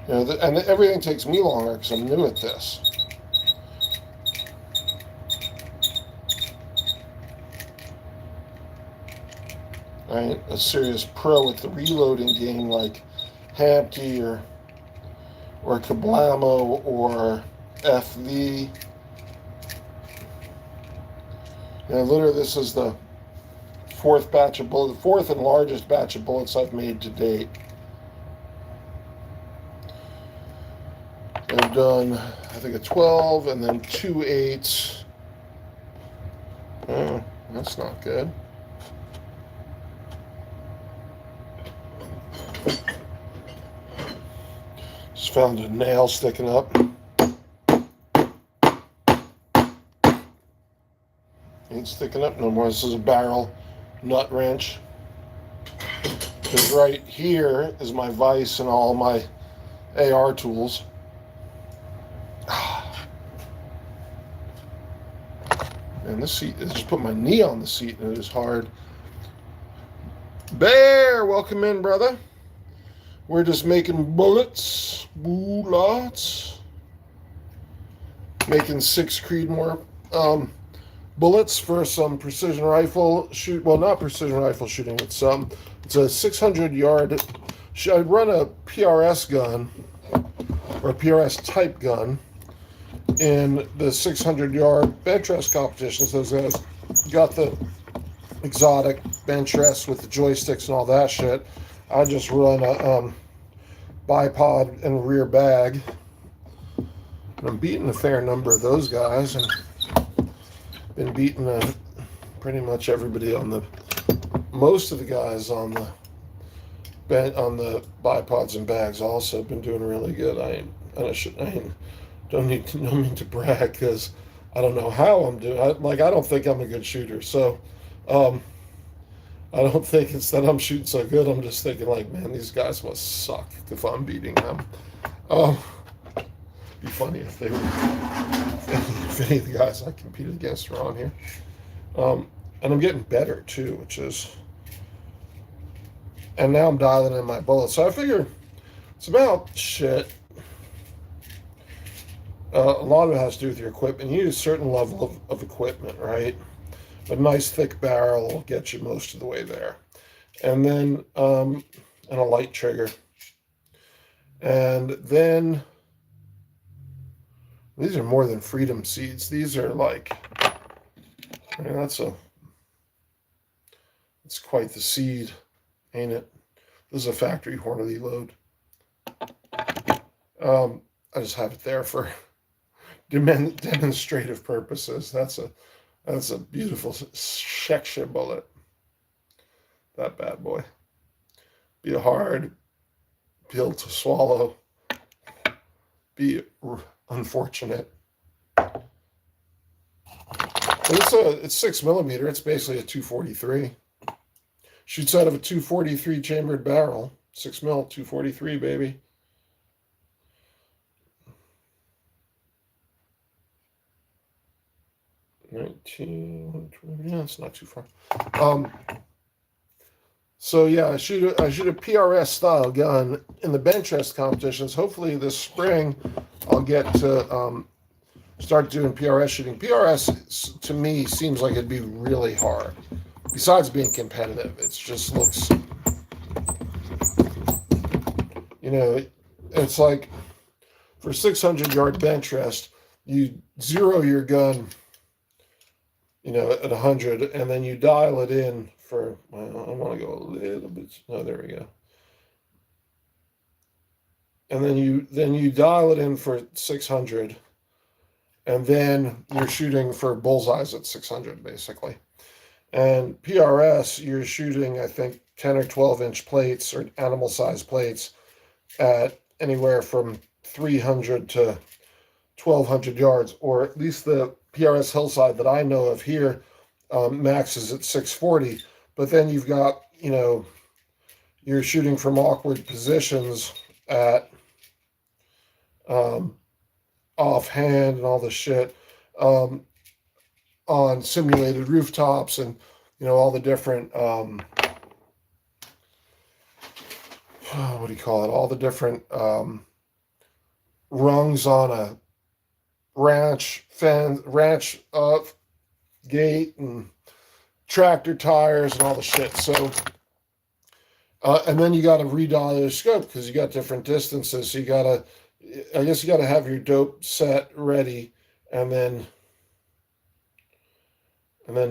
know, and everything takes me longer because I'm new at this. I ain't a serious pro at the reloading game like Hampty or Kablamo or FV. You know, literally, this is the fourth and largest batch of bullets I've made to date. I've done, I think, a 12 and then 2 8s. Oh, that's not good. Just found a nail sticking up. Ain't sticking up no more. This is a barrel nut wrench. Because right here is my vise and all my AR tools. Man, this seat, I just put my knee on the seat and it is hard. Bear, welcome in, brother. We're just making bullets. Bullets. Making 6 Creedmoor bullets for some precision rifle shoot. Well, not precision rifle shooting. It's a 600 yard. I run a PRS gun or a PRS type gun in the 600 yard bench rest competitions. Those guys got the exotic bench rest with the joysticks and all that shit. I just run a bipod and rear bag. And I'm beating a fair number of those guys, and been beating a pretty much everybody most of the guys on the bipods and bags also been doing really good. Don't mean to brag because I don't know how I'm doing. I don't think I'm a good shooter, so I don't think it's that I'm shooting so good. I'm just thinking like, man, these guys must suck if I'm beating them. Be funny if they were if any of the guys I competed against were on here. And I'm getting better too, and now I'm dialing in my bullets. So I figure it's about shit. A lot of it has to do with your equipment. You need a certain level of equipment, right? A nice thick barrel will get you most of the way there. And then, and a light trigger. And then, these are more than freedom seeds. These are like, I mean, it's quite the seed, ain't it? This is a factory Hornady load. I just have it there for demonstrative purposes. That's a beautiful section bullet. That bad boy. Be a hard pill to swallow. Be unfortunate. But it's 6mm. It's basically a 243. Shoots out of a 243 chambered barrel. 6mm, 243, baby. Yeah, it's not too far. So yeah, I shoot a PRS style gun in the bench rest competitions. Hopefully this spring I'll get to start doing PRS shooting. PRS to me seems like it'd be really hard. Besides being competitive, it just looks, it's like for 600-yard bench rest, you zero your gun, at 100, and then you dial it in for, I want to go a little bit, no, there we go. And then you dial it in for 600, and then you're shooting for bullseyes at 600, basically. And PRS, you're shooting, I think, 10 or 12-inch plates or animal-sized plates at anywhere from 300 to 1,200 yards, or at least the PRS hillside that I know of here maxes at 640. But then you've got, you're shooting from awkward positions at offhand and all this shit on simulated rooftops and, all the different, what do you call it? All the different rungs on a ranch gate and tractor tires and all the shit. So, and then you got to redial your scope because you got different distances. So I guess you got to have your dope set ready and then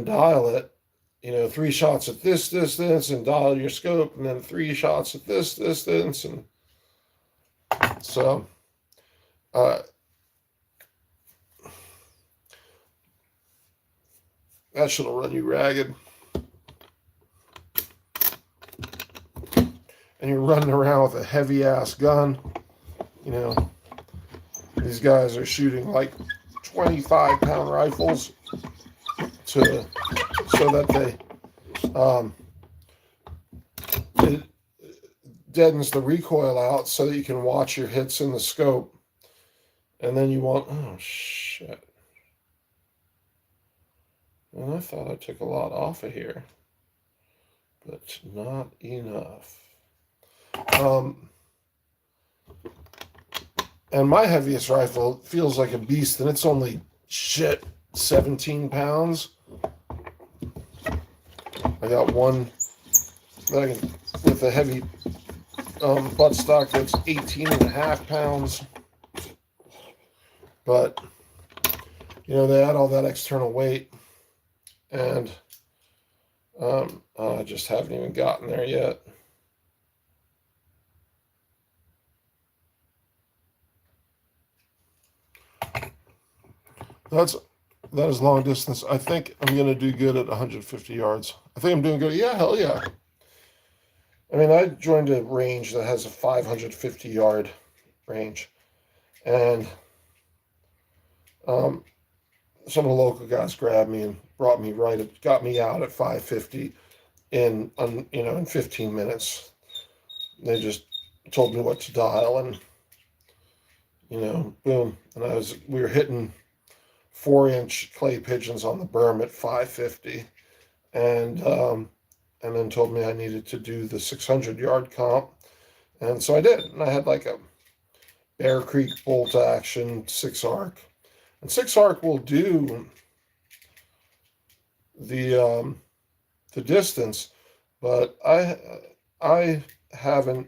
dial it, 3 shots at this distance and dial your scope and then 3 shots at this distance. And so, that shit'll run you ragged. And you're running around with a heavy ass gun. These guys are shooting like 25-pound rifles so that it deadens the recoil out so that you can watch your hits in the scope. And then oh shit. And I thought I took a lot off of here, but not enough. And my heaviest rifle feels like a beast, and it's only 17 pounds. I got one with a heavy buttstock that's 18.5 pounds. But, they add all that external weight. And I just haven't even gotten there yet. That is long distance. I think I'm going to do good at 150 yards. I think I'm doing good. Yeah, hell yeah. I mean, I joined a range that has a 550-yard range. And um, some of the local guys grabbed me and brought me got me out at 550 in 15 minutes. They just told me what to dial and, boom. And we were hitting 4-inch clay pigeons on the berm at 550. And then told me I needed to do the 600-yard comp. And so I did. And I had like a Bear Creek bolt action 6 arc. And 6 arc will do the distance, but I haven't,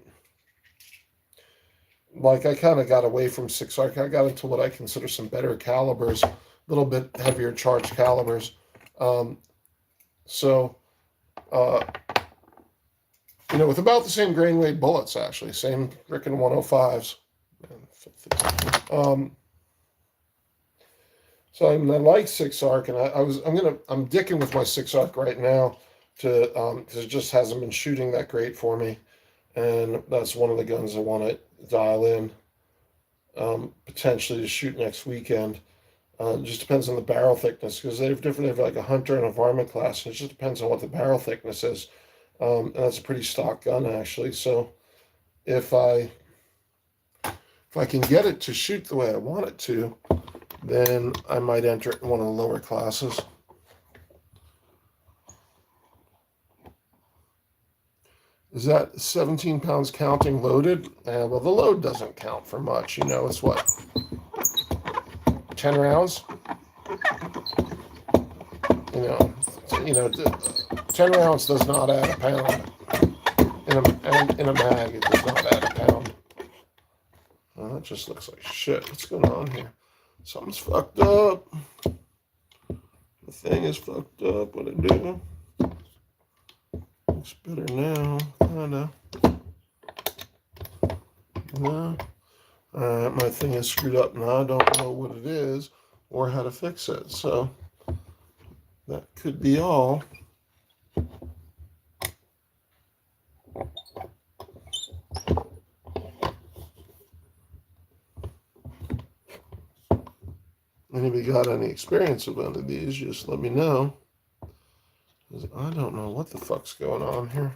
like, I kind of got away from 6 arc. I got into what I consider some better calibers, a little bit heavier charged calibers. So with about the same grain weight bullets, actually, same frickin' 105s. So I like 6 arc, and I'm dicking with my 6 arc right now because it just hasn't been shooting that great for me, and that's one of the guns I want to dial in potentially to shoot next weekend. It just depends on the barrel thickness because they have like a hunter and a varmint class, and it just depends on what the barrel thickness is. And that's a pretty stock gun actually. So if I can get it to shoot the way I want it to, then I might enter it in one of the lower classes. Is that 17 pounds counting loaded? Well, the load doesn't count for much. It's what, 10 rounds? 10 rounds does not add a pound. In a mag, it does not add a pound. Well, that just looks like shit. What's going on here? Something's fucked up. The thing is fucked up. What it do? Looks better now, kinda. No. Alright, my thing is screwed up now. I don't know what it is or how to fix it. So that could be all. Anybody got any experience with one of these, just let me know. I don't know what the fuck's going on here.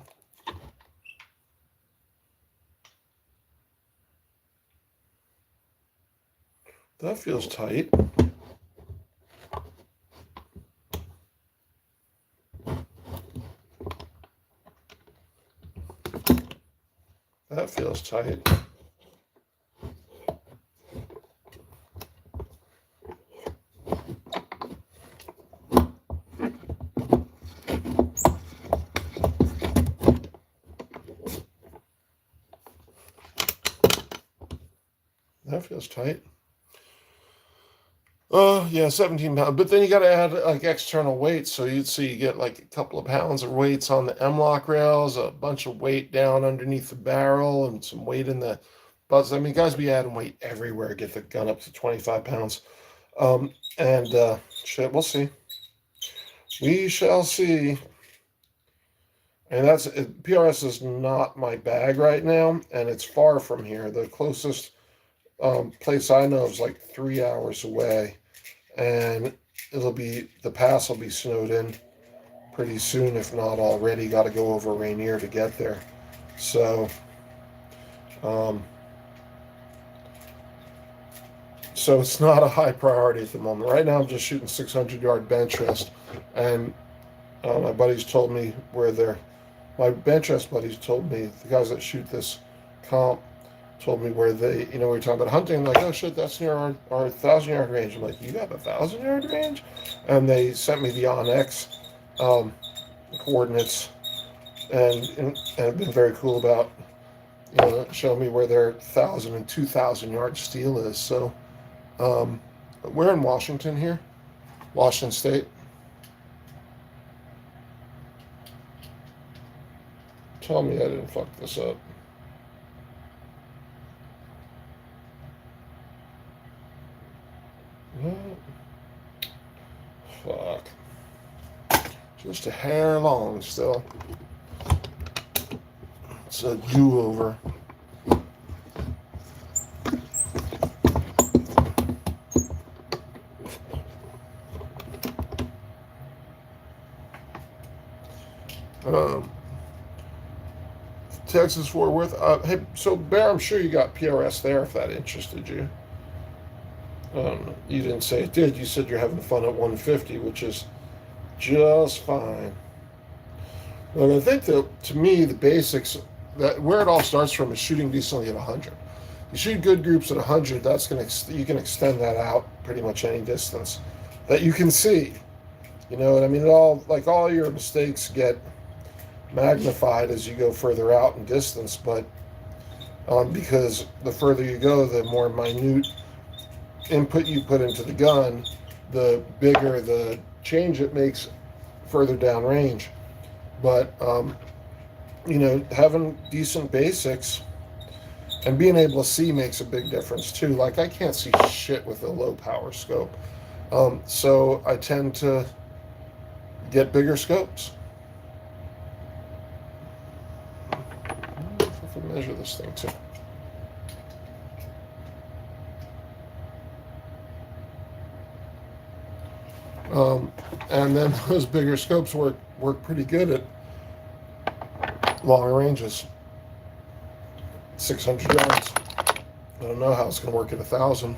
That feels tight. That feels tight. That feels tight. Oh, yeah, 17 pounds. But then you got to add like external weights. So you get like a couple of pounds of weights on the M-lock rails, a bunch of weight down underneath the barrel, and some weight in the butts. I mean, guys be adding weight everywhere, get the gun up to 25 pounds. Shit, we'll see. We shall see. And PRS is not my bag right now, and it's far from here. The closest place I know is like 3 hours away, and the pass will be snowed in pretty soon, if not already. Got to go over Rainier to get there. So, so it's not a high priority at the moment. Right now, I'm just shooting 600-yard bench rest, and my buddies told me my bench rest buddies told me, the guys that shoot this comp told me where we were talking about hunting, like, oh shit, that's near our 1,000-yard range. I'm like, you have a 1,000-yard range? And they sent me the Onyx coordinates and have been very cool about showing me where their 1,000 and 2,000-yard steel is. So we're in Washington here, Washington State. Tell me I didn't fuck this up. Just a hair long still. It's a do-over. Texas Fort Worth. Hey, so Bear, I'm sure you got PRS there if that interested you. You didn't say it did. You said you're having fun at 150, which is just fine. But I think that, to me, the basics, that where it all starts from is shooting decently at 100. You shoot good groups at 100, you can extend that out pretty much any distance that you can see. You know what I mean? All your mistakes get magnified as you go further out in distance, but because the further you go, the more minute input you put into the gun, the bigger the change it makes further down range. But having decent basics and being able to see makes a big difference too. Like, I can't see shit with a low power scope, so I tend to get bigger scopes. If I measure this thing too. And then those bigger scopes work pretty good at long ranges. 600 yards. I don't know how it's going to work at 1,000.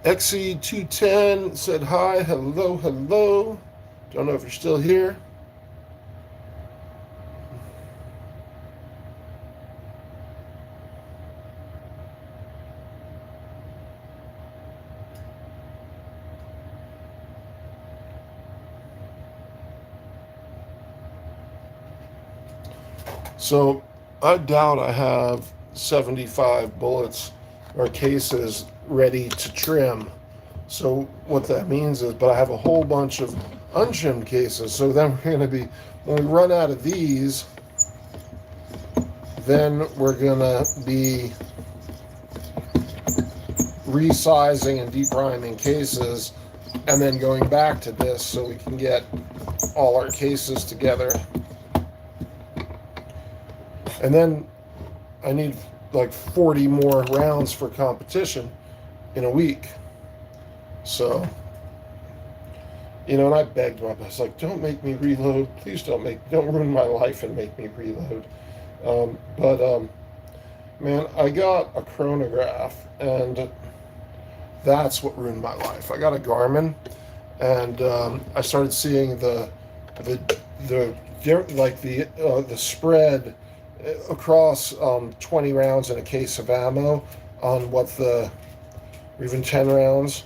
XC210 said hi, hello, hello. Don't know if you're still here. So I doubt I have 75 bullets or cases ready to trim. So what that means is, but I have a whole bunch of untrimmed cases. So then we're going to be, when we run out of these, then we're going to be resizing and depriming cases and then going back to this so we can get all our cases together. And then I need like 40 more rounds for competition in a week. So, and I begged my boss, like, don't make me reload. Please don't ruin my life and make me reload. Man, I got a chronograph, and that's what ruined my life. I got a Garmin, and I started seeing the spread across 20 rounds in a case of ammo on or even 10 rounds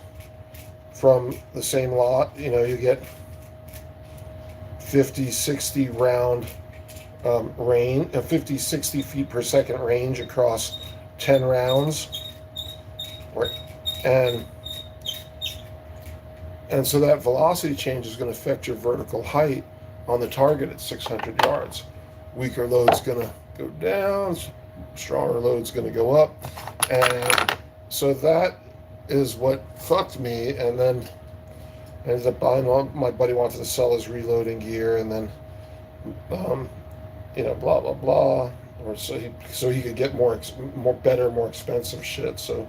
from the same lot. You get 50, 60 round range, 50, 60 feet per second range across 10 rounds. And so that velocity change is going to affect your vertical height on the target at 600 yards. Weaker load's going to go down, stronger load's going to go up. And so that is what fucked me. And then I ended up buying my buddy wanted to sell his reloading gear, and then blah blah blah, or so he could get more better, more expensive shit. So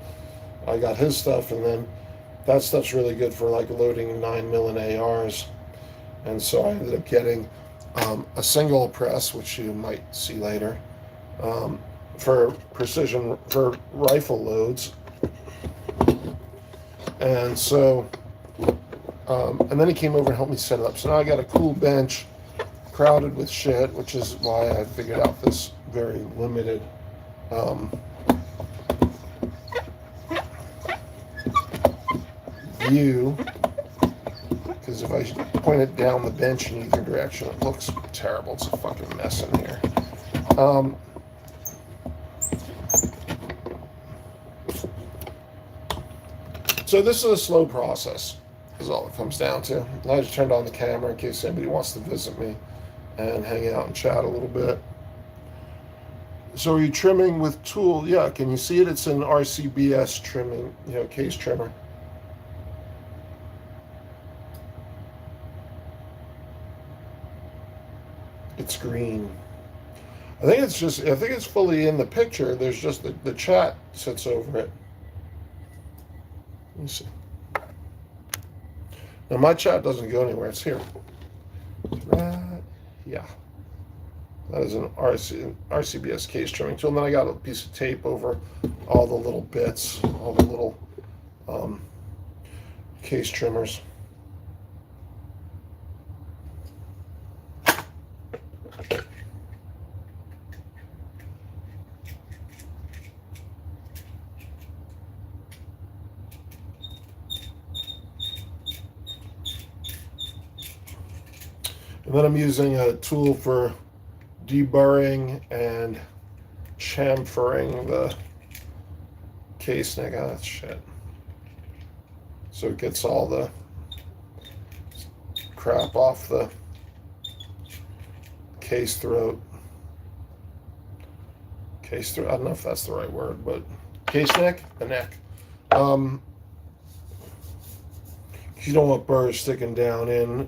I got his stuff, and then that stuff's really good for like loading 9mm ARs. And so I ended up getting a single press, which you might see later, for precision, for rifle loads. And so, and then he came over and helped me set it up. So now I got a cool bench, crowded with shit, which is why I figured out this very limited view. Because if I point it down the bench in either direction, it looks terrible. It's a fucking mess in here. So this is a slow process, is all it comes down to. And I just turned on the camera in case anybody wants to visit me and hang out and chat a little bit. So are you trimming with tool? Yeah, can you see it? It's an RCBS trimming, case trimmer. It's green. I think it's fully in the picture. There's just the chat sits over it. Let me see. Now my chat doesn't go anywhere. It's here. Yeah. That is an RCBS case trimming tool. And then I got a piece of tape over all the little bits, all the little case trimmers. And then I'm using a tool for deburring and chamfering the case neck. Oh, that's shit. So it gets all the crap off the case throat. Case throat. I don't know if that's the right word, but case neck, the neck. You don't want burrs sticking down in,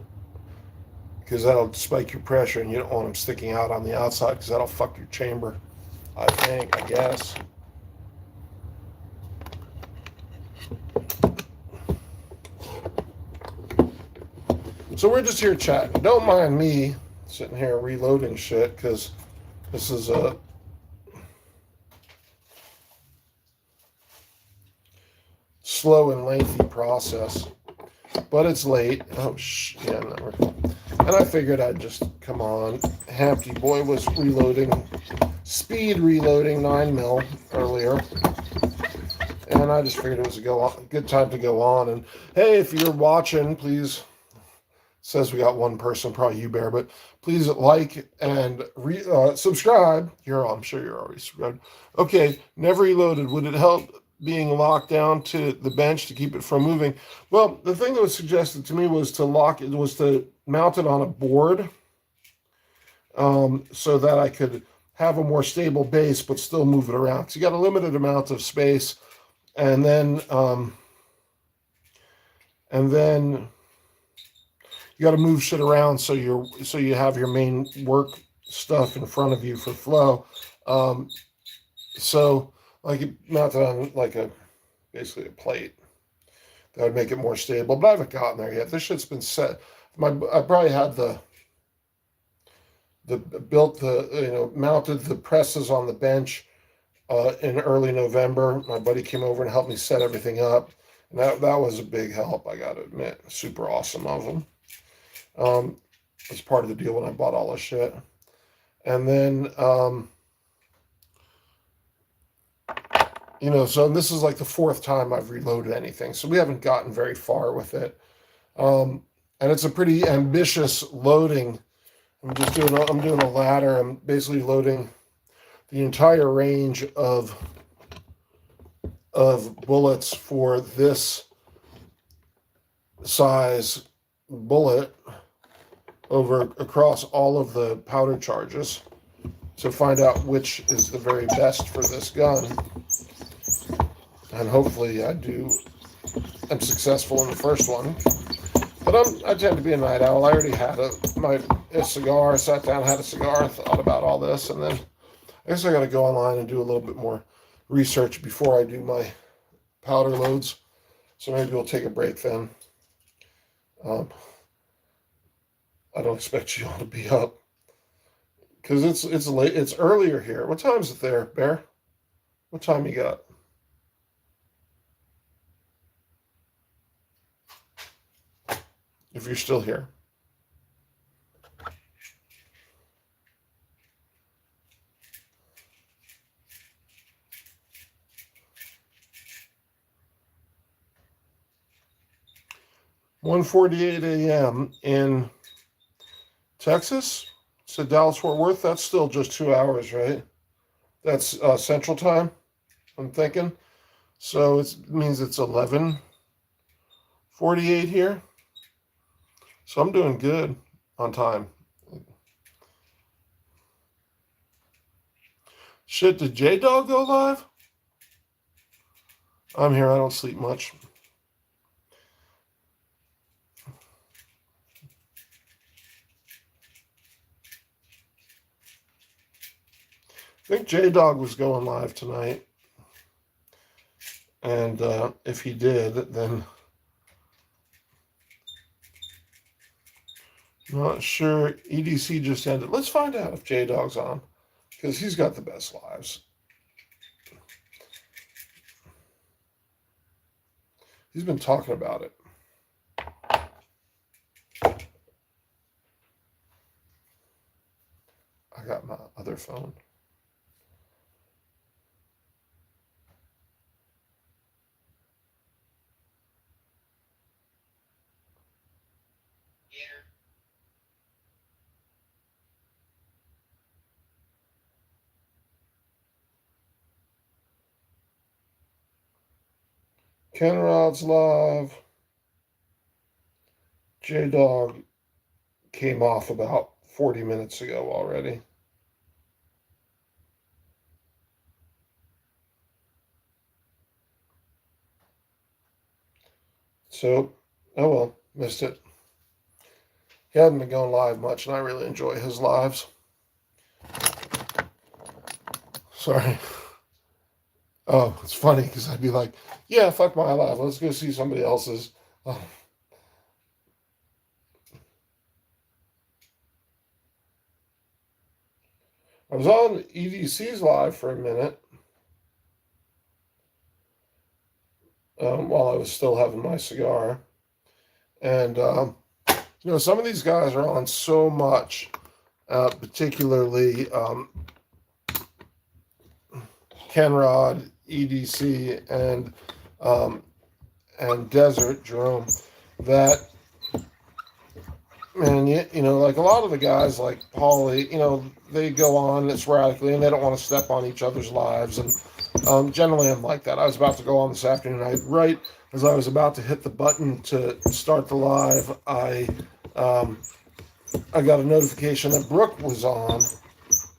because that'll spike your pressure, and you don't want them sticking out on the outside because that'll fuck your chamber, I guess. So we're just here chatting. Don't mind me sitting here reloading shit, because this is a slow and lengthy process. But it's late. Oh, yeah, never. And I figured I'd just come on. Hampty Boy was reloading, speed reloading 9mm earlier. And I just figured it was a good time to go on. And hey, if you're watching, please, says we got one person, probably you, Bear, but please like and subscribe. I'm sure you're already subscribed. Okay, never reloaded. Would it help being locked down to the bench to keep it from moving? Well, the thing that was suggested to me was to mount it on a board, so that I could have a more stable base but still move it around. Because you got a limited amount of space, and then you got to move shit around so you have your main work stuff in front of you for flow. So like mounted on like basically a plate that would make it more stable. But I haven't gotten there yet. This shit's been set. I probably had mounted the presses on the bench in early November. My buddy came over and helped me set everything up, and that was a big help, I gotta admit. Super awesome of him. It's part of the deal when I bought all this shit. And then so this is like the fourth time I've reloaded anything, so we haven't gotten very far with it. And it's a pretty ambitious loading. I'm doing a ladder. I'm basically loading the entire range of bullets for this size bullet across all of the powder charges to find out which is the very best for this gun. And hopefully I'm successful in the first one. But I tend to be a night owl. I already had a cigar, sat down, had a cigar, thought about all this, and then I guess I got to go online and do a little bit more research before I do my powder loads. So maybe we'll take a break then. I don't expect you all to be up, because it's late. It's earlier here. What time is it there, Bear? What time you got? If you're still here. (1:48 a.m. in Texas. So Dallas Fort Worth. That's still just 2 hours, right? That's Central Time, I'm thinking. So it means it's 11:48 here. So I'm doing good on time. Shit, did J-Dog go live? I'm here. I don't sleep much. think J-Dog was going live tonight. And if he did, then not sure. EDC just ended. Let's find out if J-Dog's on, because he's got the best lives. He's been talking about it. I got my other phone. Ken Rod's live. J-Dog came off about 40 minutes ago already. So, oh well, missed it. He hadn't been going live much, and I really enjoy his lives. Sorry. Oh, it's funny because I'd be like, yeah, fuck my live. Let's go see somebody else's. Oh. I was on EDC's live for a minute while I was still having my cigar. And, some of these guys are on so much, particularly Ken Rod, EDC, and Desert Jerome, that, and like a lot of the guys like Paulie, they go on sporadically and they don't want to step on each other's lives. And generally I'm like that. I was about to go on this afternoon. Right as I was about to hit the button to start the live, I got a notification that Brooke was on.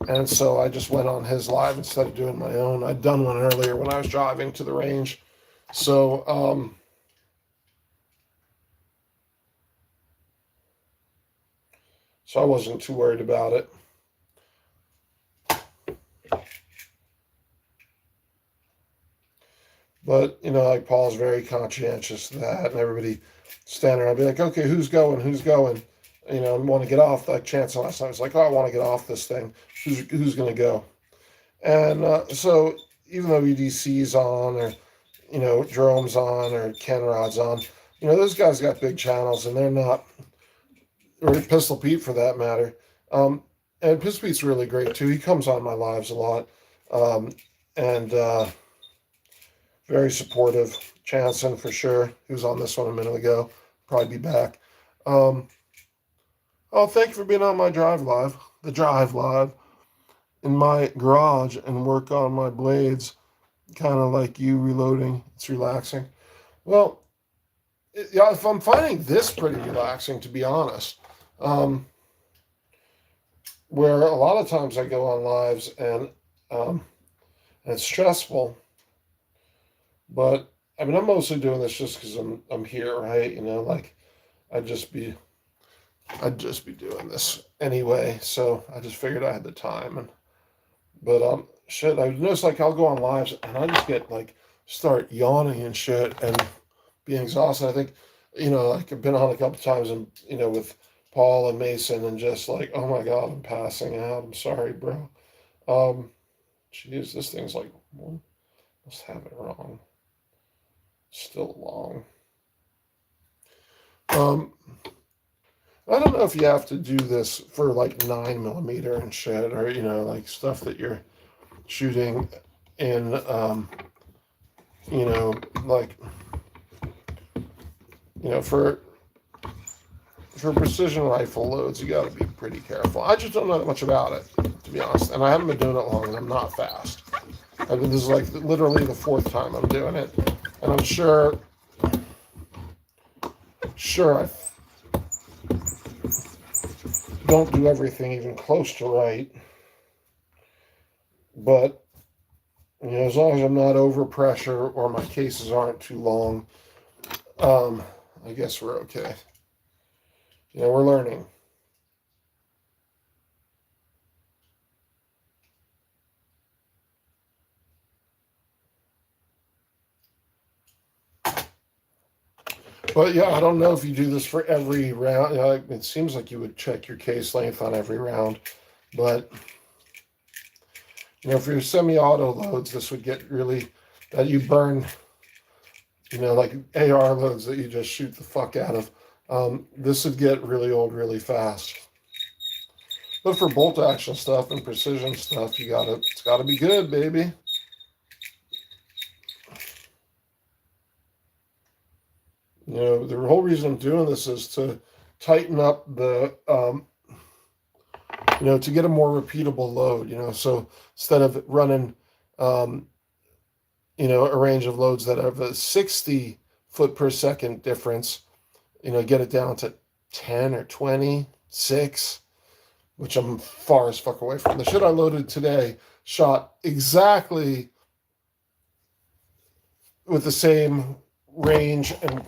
And so I just went on his live instead of doing my own. I'd done one earlier when I was driving to the range. So, I wasn't too worried about it. But, like Paul's very conscientious of that, and everybody standing around be like, okay, who's going? And want to get off. Like Chance last time was like, oh, I want to get off this thing. Who's going to go? And so even though EDC's on, or, Jerome's on, or Ken Rod's on, those guys got big channels, and they're not, or Pistol Pete for that matter. And Pistol Pete's really great too. He comes on my lives a lot. And very supportive. Chanson for sure. He was on this one a minute ago. Probably be back. Oh, thank you for being on my drive live. The drive live in my garage and work on my blades, kind of like you reloading. It's relaxing. Well, if I'm finding this pretty relaxing, to be honest. Where a lot of times I go on lives and it's stressful, but I mean I'm mostly doing this just because I'm here, right? Like I'd just be doing this anyway, so I just figured I had the time. But shit, I noticed like I'll go on lives and I just get like start yawning and shit and be exhausted. I think like I've been on a couple times and with Paul and Mason and just like, oh my god, I'm passing out. I'm sorry, bro. Geez, this thing's like, must have it wrong. Still long. I don't know if you have to do this for like 9mm and shit, or like stuff that you're shooting in, like for precision rifle loads, you got to be pretty careful. I just don't know that much about it, to be honest, and I haven't been doing it long, and I'm not fast. I mean, this is like literally the 4th time I'm doing it, and I'm sure I don't do everything even close to right, but as long as I'm not over pressure or my cases aren't too long, I guess we're okay. We're learning. But yeah, I don't know if you do this for every round. It seems like you would check your case length on every round. But, for your semi-auto loads, this would get really, that you burn, like AR loads that you just shoot the fuck out of. This would get really old really fast. But for bolt action stuff and precision stuff, it's gotta be good, baby. The whole reason I'm doing this is to tighten up the, to get a more repeatable load, so instead of running, a range of loads that have a 60 foot per second difference, get it down to 10 or 20, 6, which I'm far as fuck away from. The shit I loaded today shot exactly with the same range and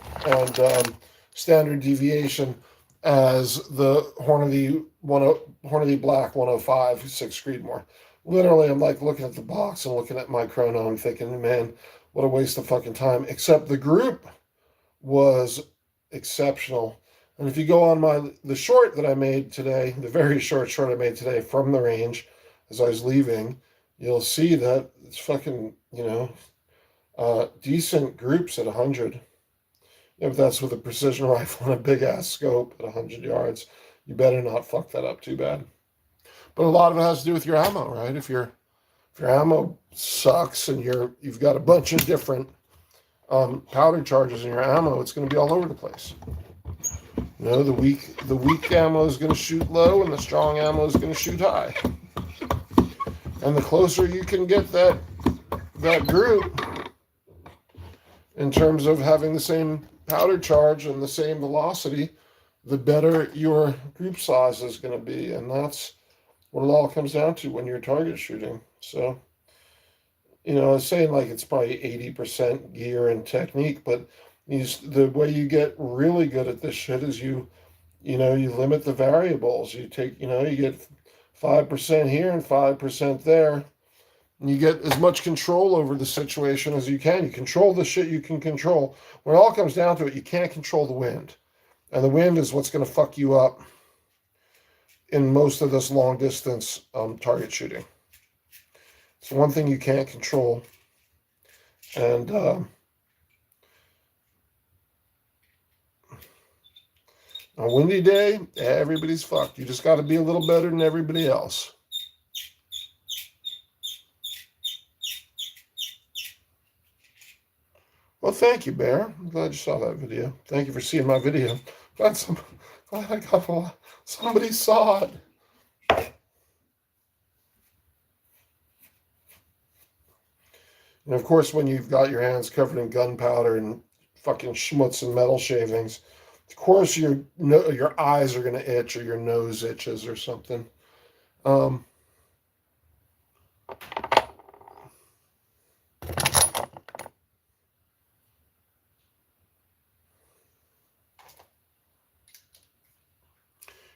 standard deviation as the Hornady Black 105 6 Creedmoor. Literally, I'm like looking at the box and looking at my chrono and thinking, man, what a waste of fucking time. Except the group was exceptional. And if you go on the short that I made today, the very short I made today from the range as I was leaving, you'll see that it's fucking, decent groups at 100. If that's with a precision rifle and a big ass scope at 100 yards, you better not fuck that up too bad. But a lot of it has to do with your ammo, right? If your ammo sucks and you've got a bunch of different powder charges in your ammo, it's going to be all over the place. The weak ammo is going to shoot low, and the strong ammo is going to shoot high. And the closer you can get that group in terms of having the same powder charge and the same velocity, the better your group size is going to be, and that's what it all comes down to when you're target shooting. So, I was saying like it's probably 80% gear and technique, but the way you get really good at this shit is you limit the variables. You take, you get 5% here and 5% there. And you get as much control over the situation as you can. You control the shit you can control. When it all comes down to it, you can't control the wind. And the wind is what's going to fuck you up in most of this long distance target shooting. It's one thing you can't control. And on a windy day, everybody's fucked. You just got to be a little better than everybody else. Well, thank you, Bear. I'm glad you saw that video. Thank you for seeing my video. Glad I got somebody saw it. And of course, when you've got your hands covered in gunpowder and fucking schmutz and metal shavings, of course your eyes are going to itch or your nose itches or something.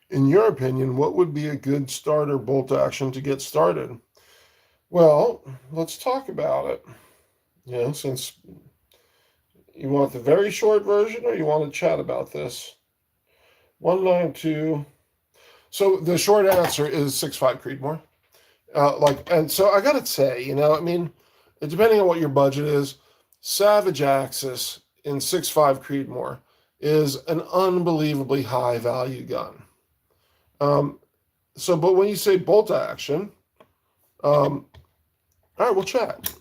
In your opinion, what would be a good starter bolt action to get started? Well, let's talk about it. Since you want the very short version or you want to chat about this? 192. So the short answer is 6.5 Creedmoor. And so I got to say, depending on what your budget is, Savage Axis in 6.5 Creedmoor is an unbelievably high value gun. But when you say bolt action, all right, we'll chat.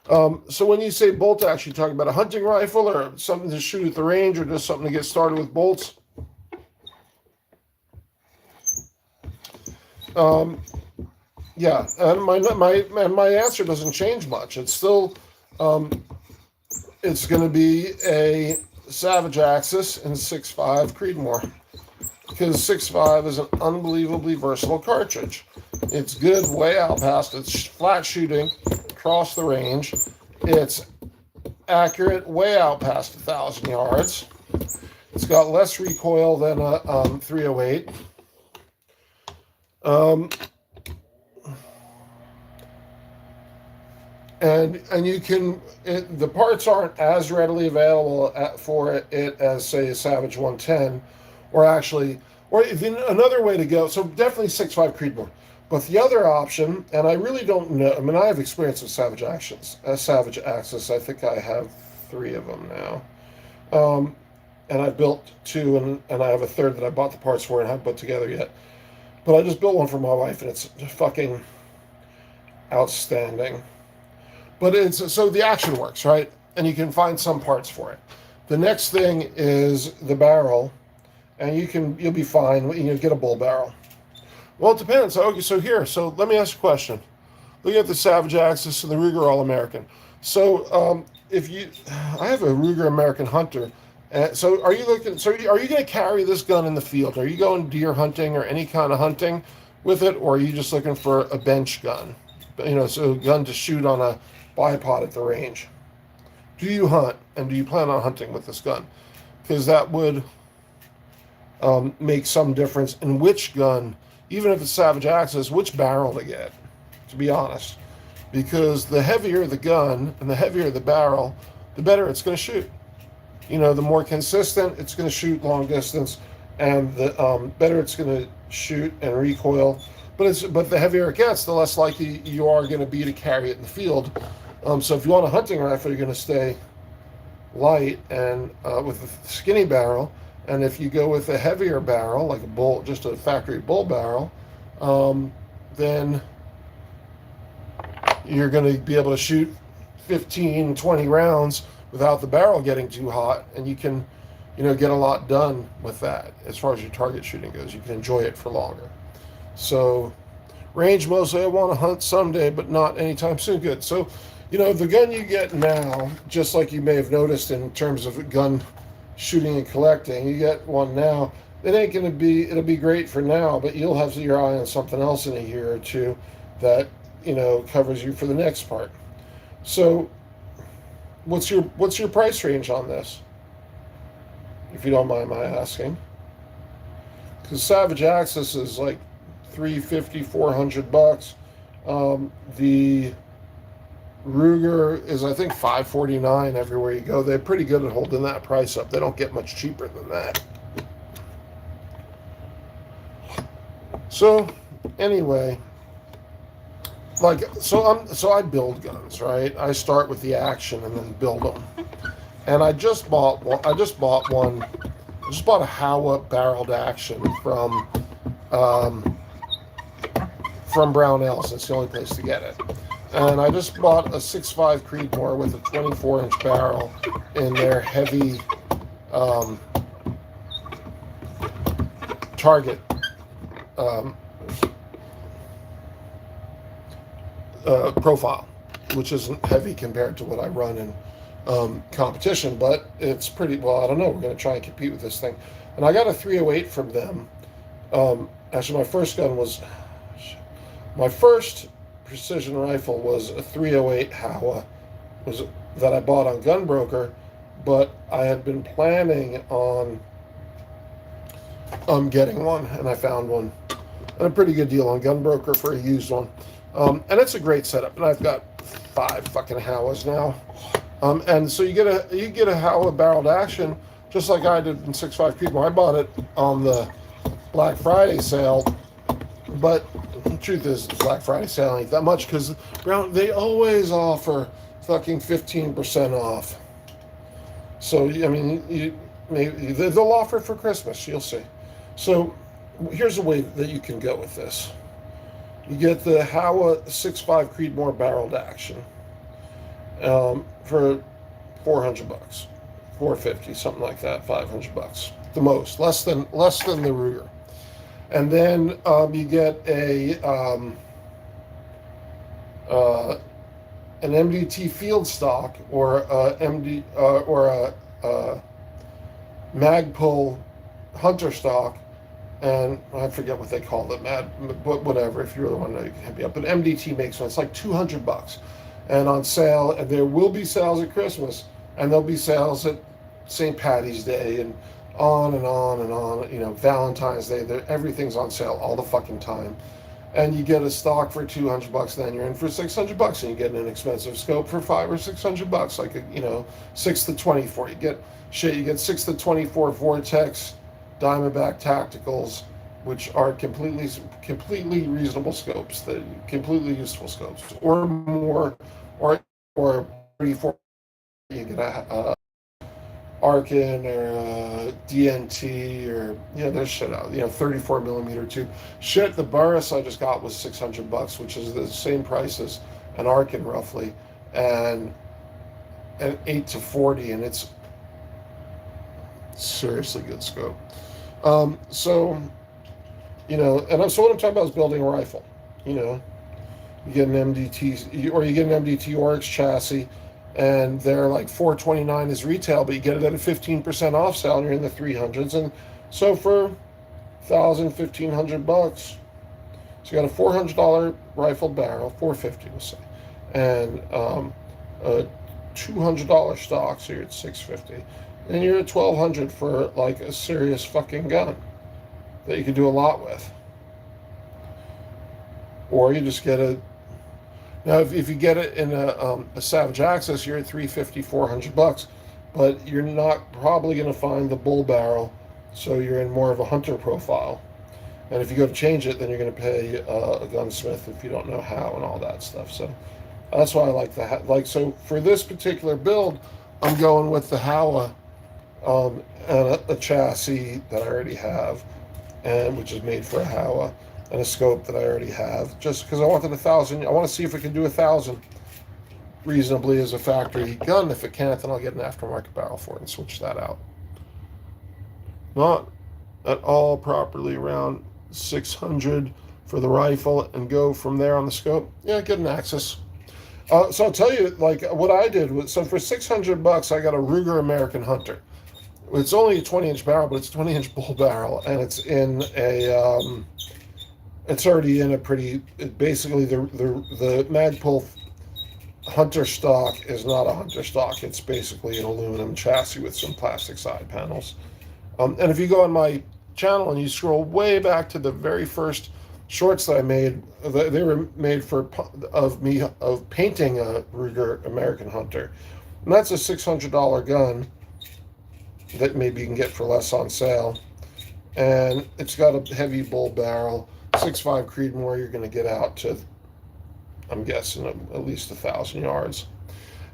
So when you say bolt action, you talking about a hunting rifle or something to shoot at the range or just something to get started with bolts? Yeah, and my answer doesn't change much. It's still, it's going to be a Savage Axis in 6.5 Creedmoor. Because 6.5 is an unbelievably versatile cartridge. It's good way out past, it's flat shooting across the range. It's accurate way out past 1,000 yards. It's got less recoil than a 308. and you can the parts aren't as readily available for it as say a Savage 110, or actually, or even another way to go. So definitely 6.5 Creedmoor, but the other option, and I really don't know. I mean, I have experience with Savage Actions, Savage Axis. I think I have 3 of them now, and I built 2, and I have a third that I bought the parts for and haven't put together yet. But I just built one for my wife, and it's fucking outstanding. But it's so the action works, right? And you can find some parts for it. The next thing is the barrel, and you'll be fine. You get a bull barrel. Well, it depends. Okay, so let me ask you a question. Look at the Savage Axis and the Ruger All American. So if you, I have a Ruger American Hunter. So are you looking? So are you going to carry this gun in the field? Are you going deer hunting or any kind of hunting with it, or are you just looking for a bench gun? So a gun to shoot on a bipod at the range. Do you hunt, and do you plan on hunting with this gun? Because that would make some difference in which gun, even if it's Savage Axis, which barrel to get, to be honest. Because the heavier the gun and the heavier the barrel, the better it's going to shoot. The more consistent it's going to shoot long distance, and the better it's going to shoot and recoil. But the heavier it gets, the less likely you are going to be to carry it in the field. So if you want a hunting rifle, you're going to stay light and with a skinny barrel. And if you go with a heavier barrel, like a bull, just a factory bull barrel, then you're going to be able to shoot 15, 20 rounds without the barrel getting too hot, and you can, get a lot done with that as far as your target shooting goes. You can enjoy it for longer. So, range mostly, I want to hunt someday, but not anytime soon. Good. So, the gun you get now, just like you may have noticed in terms of gun shooting and collecting, you get one now. It ain't going to be, it'll be great for now, but you'll have your eye on something else in a year or two that, covers you for the next part. So, what's your price range on this, if you don't mind my asking? Because Savage Axis is like $350, $400. The Ruger is, I think, $549 everywhere you go. They're pretty good at holding that price up. They don't get much cheaper than that. So anyway, so I build guns, right? I start with the action and then build them. And I just bought a Howa barreled action from Brownells. It's the only place to get it. And I just bought a 6.5 Creedmoor with a 24-inch barrel in their heavy target profile, which isn't heavy compared to what I run in competition, but it's pretty well. I don't know. We're going to try and compete with this thing. And I got a 308 from them. Actually, my first precision rifle was a 308 Howa, that I bought on Gunbroker, but I had been planning on getting one, and I found one at a pretty good deal on Gunbroker for a used one. And it's a great setup, and I've got 5 fucking Howas now. And so you get a Howa barreled action, just like I did in 6.5 Creedmoor. I bought it on the Black Friday sale, but the truth is, the Black Friday sale ain't that much, because they always offer fucking 15% off. So I mean, they'll offer it for Christmas. You'll see. So here's a way that you can go with this. You get the Howa 6.5 Creedmoor barreled action for $400, $450, something like that, $500, the most, less than the Ruger. And then you get an MDT field stock or a Magpul hunter stock, and I forget what they call it, but whatever. If you really want to know, you can hit me up. But MDT makes one. It's like $200, and on sale. And there will be sales at Christmas, and there'll be sales at St. Patty's Day, and on and on and on. Valentine's Day. Everything's on sale all the fucking time. and you get a stock for $200, then you're in for $600, and you get an inexpensive scope for $500 or $600, like a 6-24. You get 6-24 Vortex Diamondback Tacticals, which are completely reasonable scopes, that completely useful scopes, or more, or 34. You get a Arkin or DNT, or there's shit out. 34 millimeter tube. Shit, the Burris I just got was $600, which is the same price as an Arkin roughly, and 8-40, and it's seriously good scope. So what I'm talking about is building a rifle. You get an MDT, or you get an MDT Oryx chassis, and they're like $429 is retail, but you get it at a 15% off sale, and you're in the 300s. And so for $1,500, so you got a $400 rifle barrel, $450 we'll say, and a $200 stock, so you're at $650, and you're at $1,200 for like a serious fucking gun that you can do a lot with. Or you just get a Now, if you get it in a Savage Access, you're at $350, $400, but you're not probably going to find the bull barrel, so you're in more of a hunter profile. And if you go to change it, then you're going to pay a gunsmith if you don't know how and all that stuff. So that's why I like the so for this particular build, I'm going with the Howa and a chassis that I already have, and which is made for a Howa, and a scope that I already have, just because I wanted 1,000. I want to see if it can do 1,000 reasonably as a factory gun. If it can't, then I'll get an aftermarket barrel for it and switch that out. Not at all properly around 600 for the rifle, and go from there on the scope. Yeah, get an Axis. So I'll tell you, like what I did was, so for $600, I got a Ruger American Hunter. It's only a 20-inch barrel, but it's a 20-inch bull barrel, and it's in a it's already in a pretty, basically the Magpul Hunter stock is not a Hunter stock. It's basically an aluminum chassis with some plastic side panels. And if you go on my channel and you scroll way back to the very first shorts that I made, they were made of painting a Ruger American Hunter. And that's a $600 gun that maybe you can get for less on sale. And it's got a heavy bull barrel. 6.5 Creedmoor, you're going to get out to, I'm guessing, at least 1,000 yards.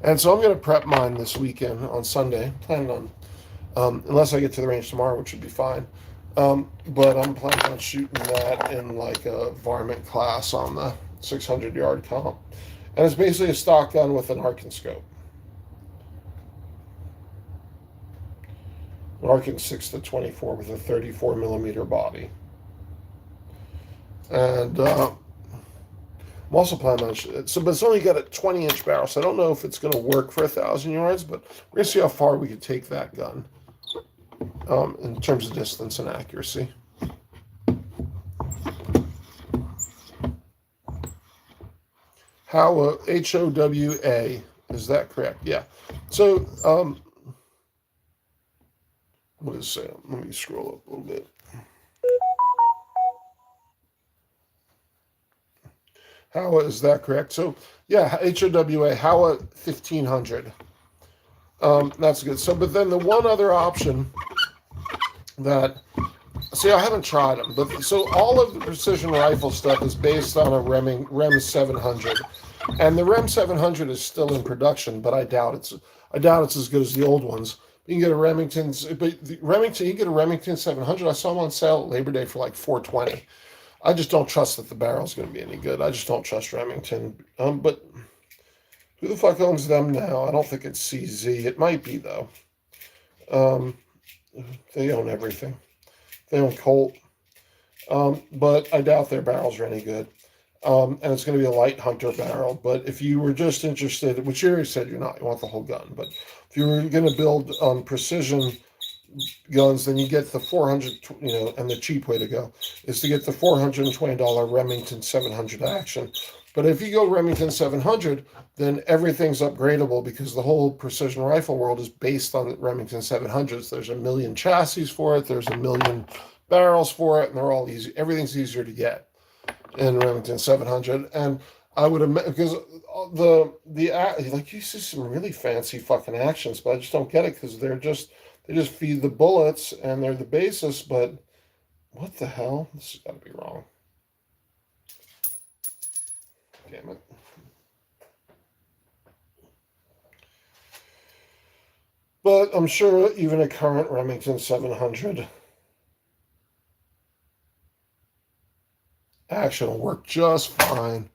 And so I'm going to prep mine this weekend on Sunday. Planning on, unless I get to the range tomorrow, which would be fine. But I'm planning on shooting that in like a varmint class on the 600-yard comp. And it's basically a stock gun with an Arkin scope. An Arkin 6-24 with a 34 millimeter body. And I'm also planning on but it's only got a 20-inch barrel, so I don't know if it's going to work for 1,000 yards, but we're going to see how far we can take that gun in terms of distance and accuracy. Howa, Howa, is that correct? Yeah. So what is it? Let me scroll up a little bit. Howa, is that correct? So, yeah, Howa, Howa 1,500. That's good. So, but then the one other option that, see, I haven't tried them, but so all of the precision rifle stuff is based on a Rem 700, and the Rem 700 is still in production, but I doubt it's as good as the old ones. You can get a Remington, you can get a Remington 700. I saw them on sale at Labor Day for like $420. I just don't trust that the barrel's going to be any good. I just don't trust Remington. But who the fuck owns them now? I don't think it's CZ. It might be, though. They own everything. They own Colt. But I doubt their barrels are any good. And it's going to be a light hunter barrel. But if you were just interested, which you already said you're not, you want the whole gun. But if you were going to build precision guns, then you get the 400, and the cheap way to go is to get the $420 Remington 700 action. But if you go Remington 700, then everything's upgradable, because the whole precision rifle world is based on the Remington 700s. There's a million chassis for it, there's a million barrels for it, and they're all easy. Everything's easier to get. in Remington 700, and I would imagine because the like you see some really fancy fucking actions, but I just don't get it because they just feed the bullets and they're the basis. But what the hell? This has got to be wrong. Damn it. But I'm sure even a current Remington 700 action will work just fine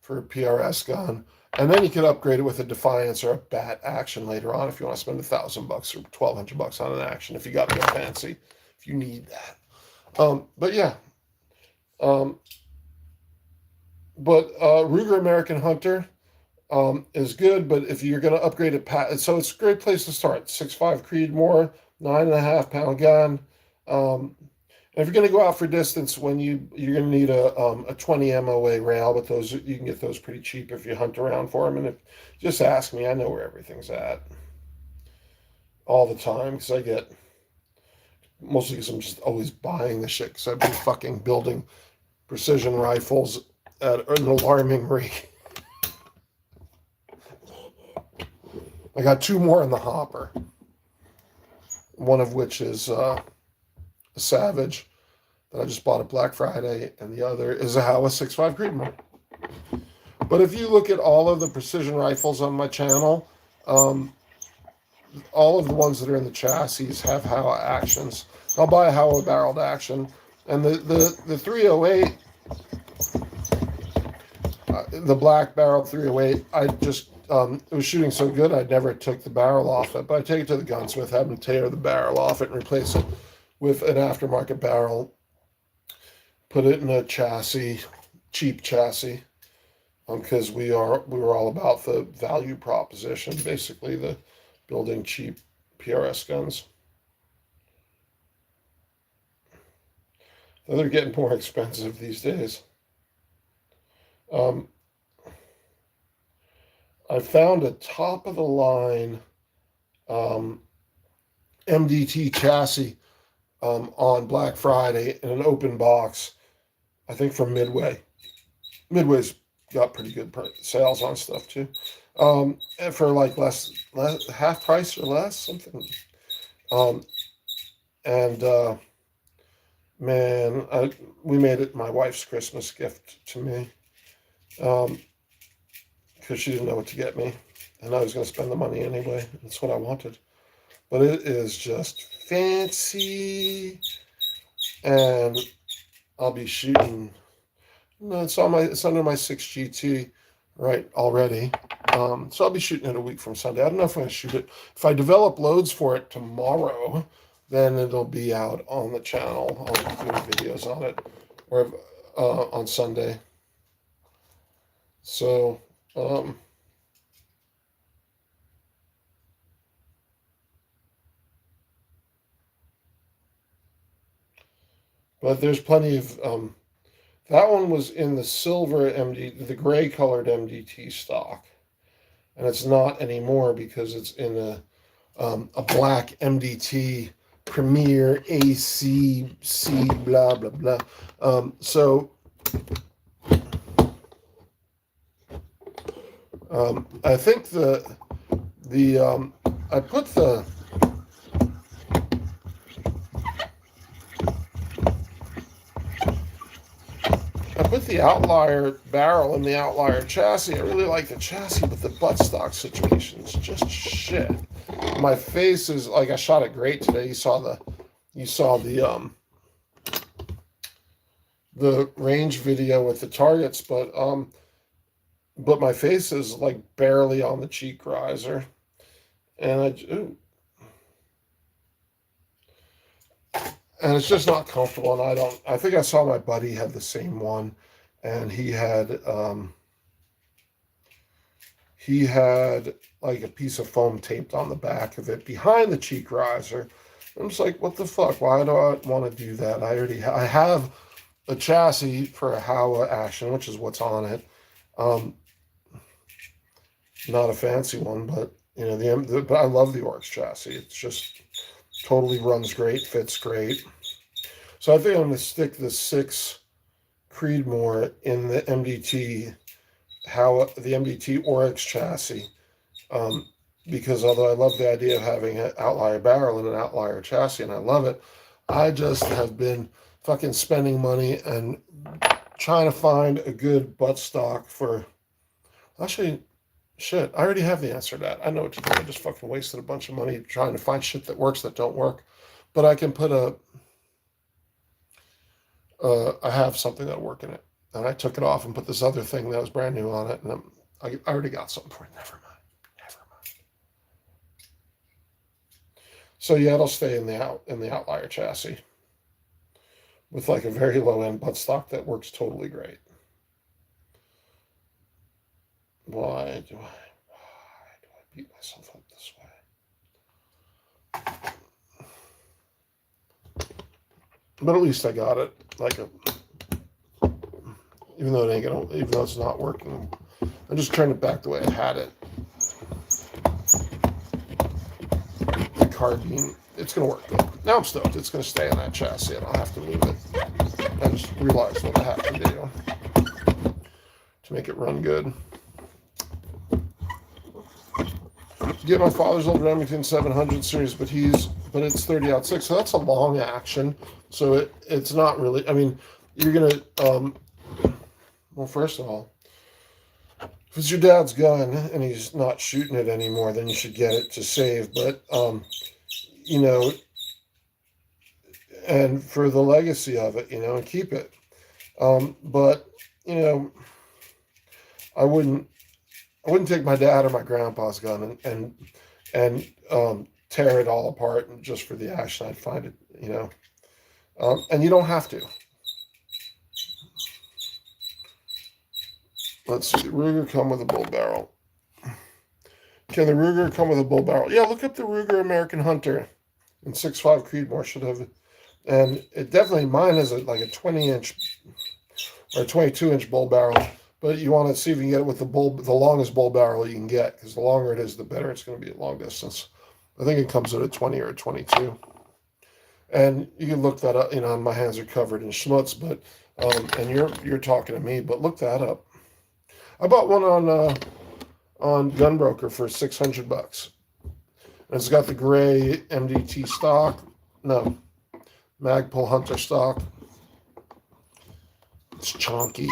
for a PRS gun. And then you can upgrade it with a Defiance or a Bat action later on if you want to spend $1,000 or $1,200 on an action if you got to go fancy, if you need that. But yeah. Ruger American Hunter is good, but if you're going to upgrade it, so it's a great place to start. 6.5 Creedmoor, 9.5 pound gun. And if you're going to go out for distance, you're going to need a 20 MOA rail, but those you can get those pretty cheap if you hunt around for them. And just ask me, I know where everything's at all the time because I get mostly because I'm just always buying the shit because I've been fucking building precision rifles at an alarming rate. I got 2 more in the hopper, one of which is a Savage that I just bought at Black Friday, and the other is a Howa 6.5 Creedmoor. But if you look at all of the precision rifles on my channel, all of the ones that are in the chassis have Howa actions. I'll buy a Howa barreled action, and the 308, the black barreled 308, I just it was shooting so good I never took the barrel off it, but I take it to the gunsmith, have him tear the barrel off it and replace it with an aftermarket barrel, put it in a chassis, cheap chassis, because we were all about the value proposition, basically the building cheap PRS guns. They're getting more expensive these days. I found a top of the line MDT chassis on Black Friday in an open box, I think from Midway. Midway's got pretty good sales on stuff too. And for like less half price or less, something. Man, we made it my wife's Christmas gift to me. Because she didn't know what to get me, and I was going to spend the money anyway. That's what I wanted. But it is just fancy, and I'll be shooting. No, it's under my 6GT right already. So I'll be shooting it a week from Sunday. I don't know if I'm going to shoot it. If I develop loads for it tomorrow, then it'll be out on the channel. I'll be doing videos on it, or on Sunday. So. But there's plenty of that one was in the silver the gray colored MDT stock, and it's not anymore because it's in a black MDT Premier ACC blah blah blah. I think I put the outlier barrel in the outlier chassis. I really like the chassis, but the buttstock situation is just shit. My face is like, I shot it great today. You saw the range video with the targets, but my face is like barely on the cheek riser, and it's just not comfortable. And I think I saw my buddy had the same one, and he had like a piece of foam taped on the back of it behind the cheek riser. I'm just like, what the fuck? Why do I want to do that? I have a chassis for a Howa action, which is what's on it. Not a fancy one, but but I love the Oryx chassis. It's just totally runs great, fits great. So I think I'm going to stick the 6 Creedmoor in the MDT, how the MDT Oryx chassis. Because although I love the idea of having an outlier barrel and an outlier chassis, and I love it, I just have been fucking spending money and trying to find a good buttstock for. Actually, shit, I already have the answer to that. I know what to do. I just fucking wasted a bunch of money trying to find shit that works that don't work. But I can put I have something that'll work in it. And I took it off and put this other thing that was brand new on it. And I already got something for it. Never mind. So yeah, it'll stay in the outlier chassis with like a very low end buttstock that works totally great. Why do I beat myself up this way? But at least I got it. Even though it's not working, I just turned it back the way I had it. The carbine, it's gonna work good. Now I'm stoked. It's gonna stay on that chassis, and I'll have to move it. I just realized what I have to do to make it run good. Get my father's old Remington 700 series, but it's 30-06, so that's a long action. So it's not really. I mean, you're gonna. Well, first of all, if it's your dad's gun and he's not shooting it anymore, then you should get it to save. But and for the legacy of it, and keep it. But I wouldn't take my dad or my grandpa's gun and tear it all apart and just for the action. I'd find it, and you don't have to. Let's see. The Ruger come with a bull barrel. Can the Ruger come with a bull barrel? Yeah, look up the Ruger American Hunter and 6.5 Creedmoor should have. And it definitely, mine is like a 20-inch or a 22-inch bull barrel. But you want to see if you can get it with the longest bull barrel you can get, because the longer it is, the better it's going to be at long distance. I think it comes with a 20 or a 22. And you can look that up. My hands are covered in schmutz, but and you're talking to me, but look that up. I bought one on Gunbroker for $600. And it's got the gray MDT stock. No, Magpul Hunter stock. It's chonky.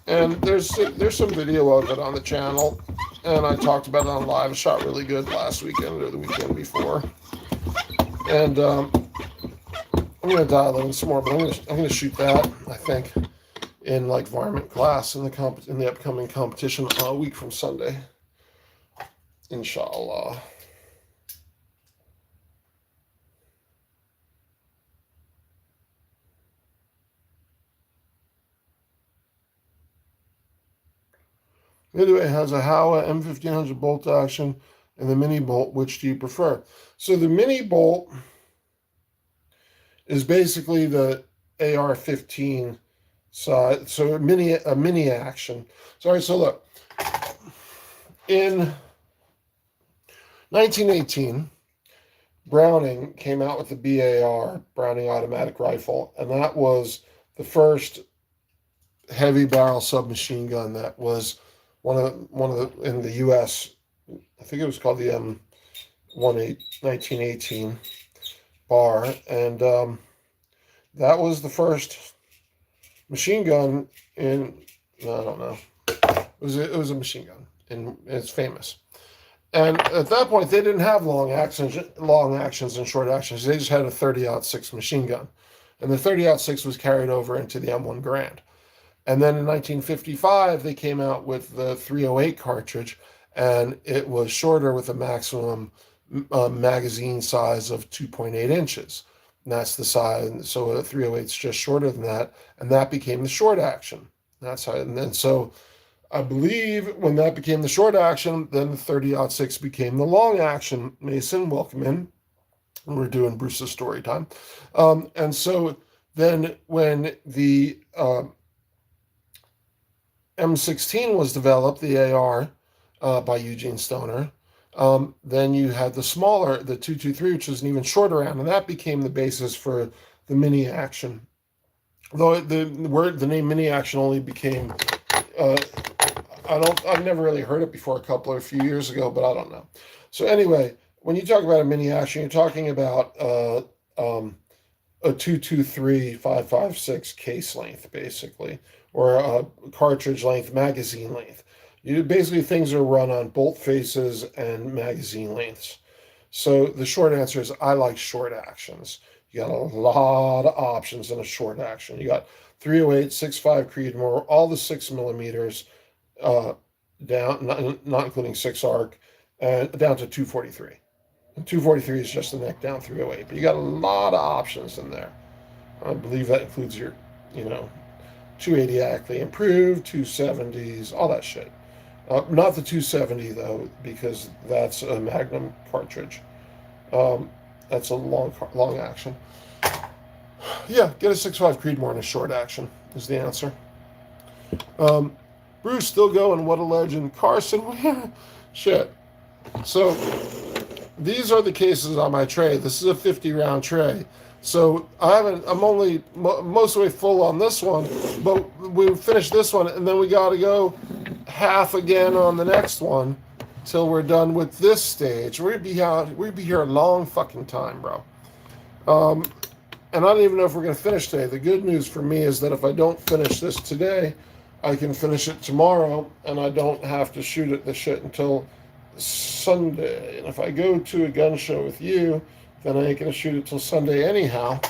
And there's some video of it on the channel, and I talked about it on live. It shot really good last weekend or the weekend before. And I'm gonna dial it in some more, but I'm gonna shoot that, I think, in like varmint class in the upcoming competition a week from Sunday, inshallah. Anyway, it has a Howa M1500 bolt action and the mini bolt. Which do you prefer? So the mini bolt is basically the AR-15 side. So a mini action. Sorry. So look, in 1918, Browning came out with the BAR, Browning Automatic Rifle, and that was the first heavy barrel submachine gun that was one of the in the U.S. I think it was called the M1918 bar, and that was the first machine gun in. I don't know. It was a machine gun, and it's famous. And at that point, they didn't have long actions and short actions. They just had a 30-06 machine gun, and the 30-06 was carried over into the M1 Garand. And then in 1955, they came out with the 308 cartridge, and it was shorter with a maximum magazine size of 2.8 inches. And that's the size. So a 308 is just shorter than that, and that became the short action. That's how. And then so I believe when that became the short action, then the 30-06 became the long action. Mason, welcome in. We're doing Bruce's story time. And so then when the M16 was developed, the AR, by Eugene Stoner. Then you had the smaller, the 223, which was an even shorter round, and that became the basis for the mini action. Though the name mini action only became, I've never really heard it before a few years ago, but I don't know. So anyway, when you talk about a mini action, you're talking about a 223-556 case length, basically, or a cartridge length, magazine length. Basically, things are run on bolt faces and magazine lengths. So the short answer is I like short actions. You got a lot of options in a short action. You got 308, 6.5 Creedmoor, all the 6 millimeters, uh, down, not including 6 arc, and down to 243. And 243 is just the neck down 308. But you got a lot of options in there. I believe that includes your, you know, 280 actively improved, 270s, all that shit. Not the 270 though, because that's a Magnum cartridge. That's a long action. Yeah, get a 6.5 Creedmoor in a short action is the answer. Bruce still going. What a legend. Carson, shit. So these are the cases on my tray. This is a 50-round tray. So I'm only most of the way full on this one, but we finished this one, and then we got to go half again on the next one till we're done with this stage. We'd be here a long fucking time, bro. And I don't even know if we're going to finish today. The good news for me is that if I don't finish this today, I can finish it tomorrow, and I don't have to shoot the shit until Sunday. And if I go to a gun show with you, then I ain't going to shoot it till Sunday anyhow.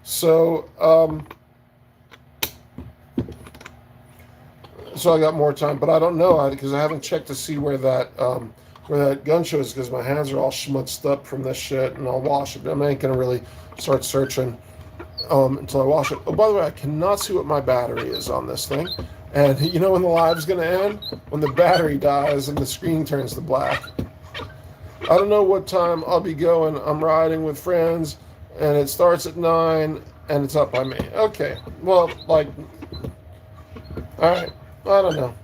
So, so I got more time, but I don't know because I haven't checked to see where that gun show is because my hands are all schmutzed up from this shit, and I'll wash it. I ain't going to really start searching until I wash it. Oh, by the way, I cannot see what my battery is on this thing. And you know when the live's going to end? When the battery dies and the screen turns to black. I don't know what time I'll be going. I'm riding with friends, and it starts at 9, and it's up by me. Okay, well, like, all right, I don't know.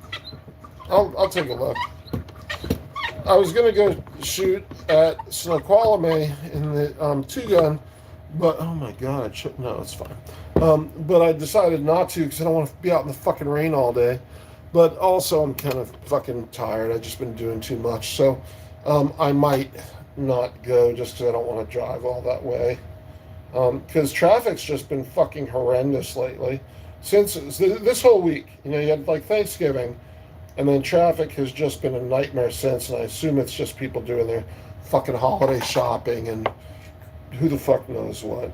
I'll take a look. I was going to go shoot at Snoqualmie in the 2-gun, but, oh my God, no, it's fine. But I decided not to because I don't want to be out in the fucking rain all day. But also, I'm kind of fucking tired. I've just been doing too much. So I might not go just because I don't want to drive all that way. Because traffic's just been fucking horrendous lately. Since this whole week, you know, you had like Thanksgiving, and then traffic has just been a nightmare since, and I assume it's just people doing their fucking holiday shopping and who the fuck knows what.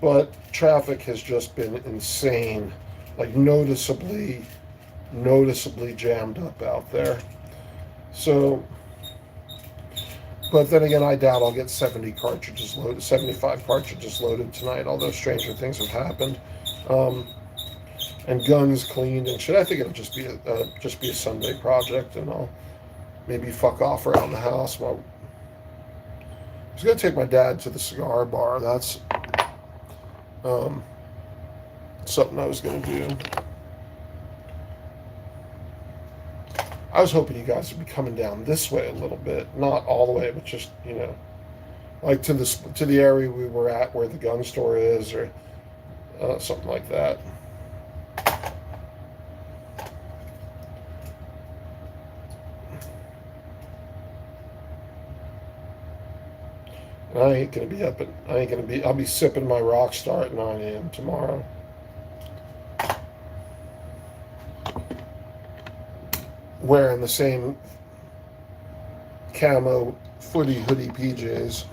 But traffic has just been insane, like noticeably jammed up out there. So, but then again, I doubt I'll get 75 cartridges loaded tonight, although stranger things have happened. And guns cleaned and shit. I think it'll just be a Sunday project, and I'll maybe fuck off around the house. I was gonna take my dad to the cigar bar. That's something I was gonna do. I was hoping you guys would be coming down this way a little bit, not all the way, but just, you know, like to the area we were at where the gun store is, or something like that. I'll be sipping my Rockstar at 9 a.m. tomorrow. Wearing the same camo hoodie PJs.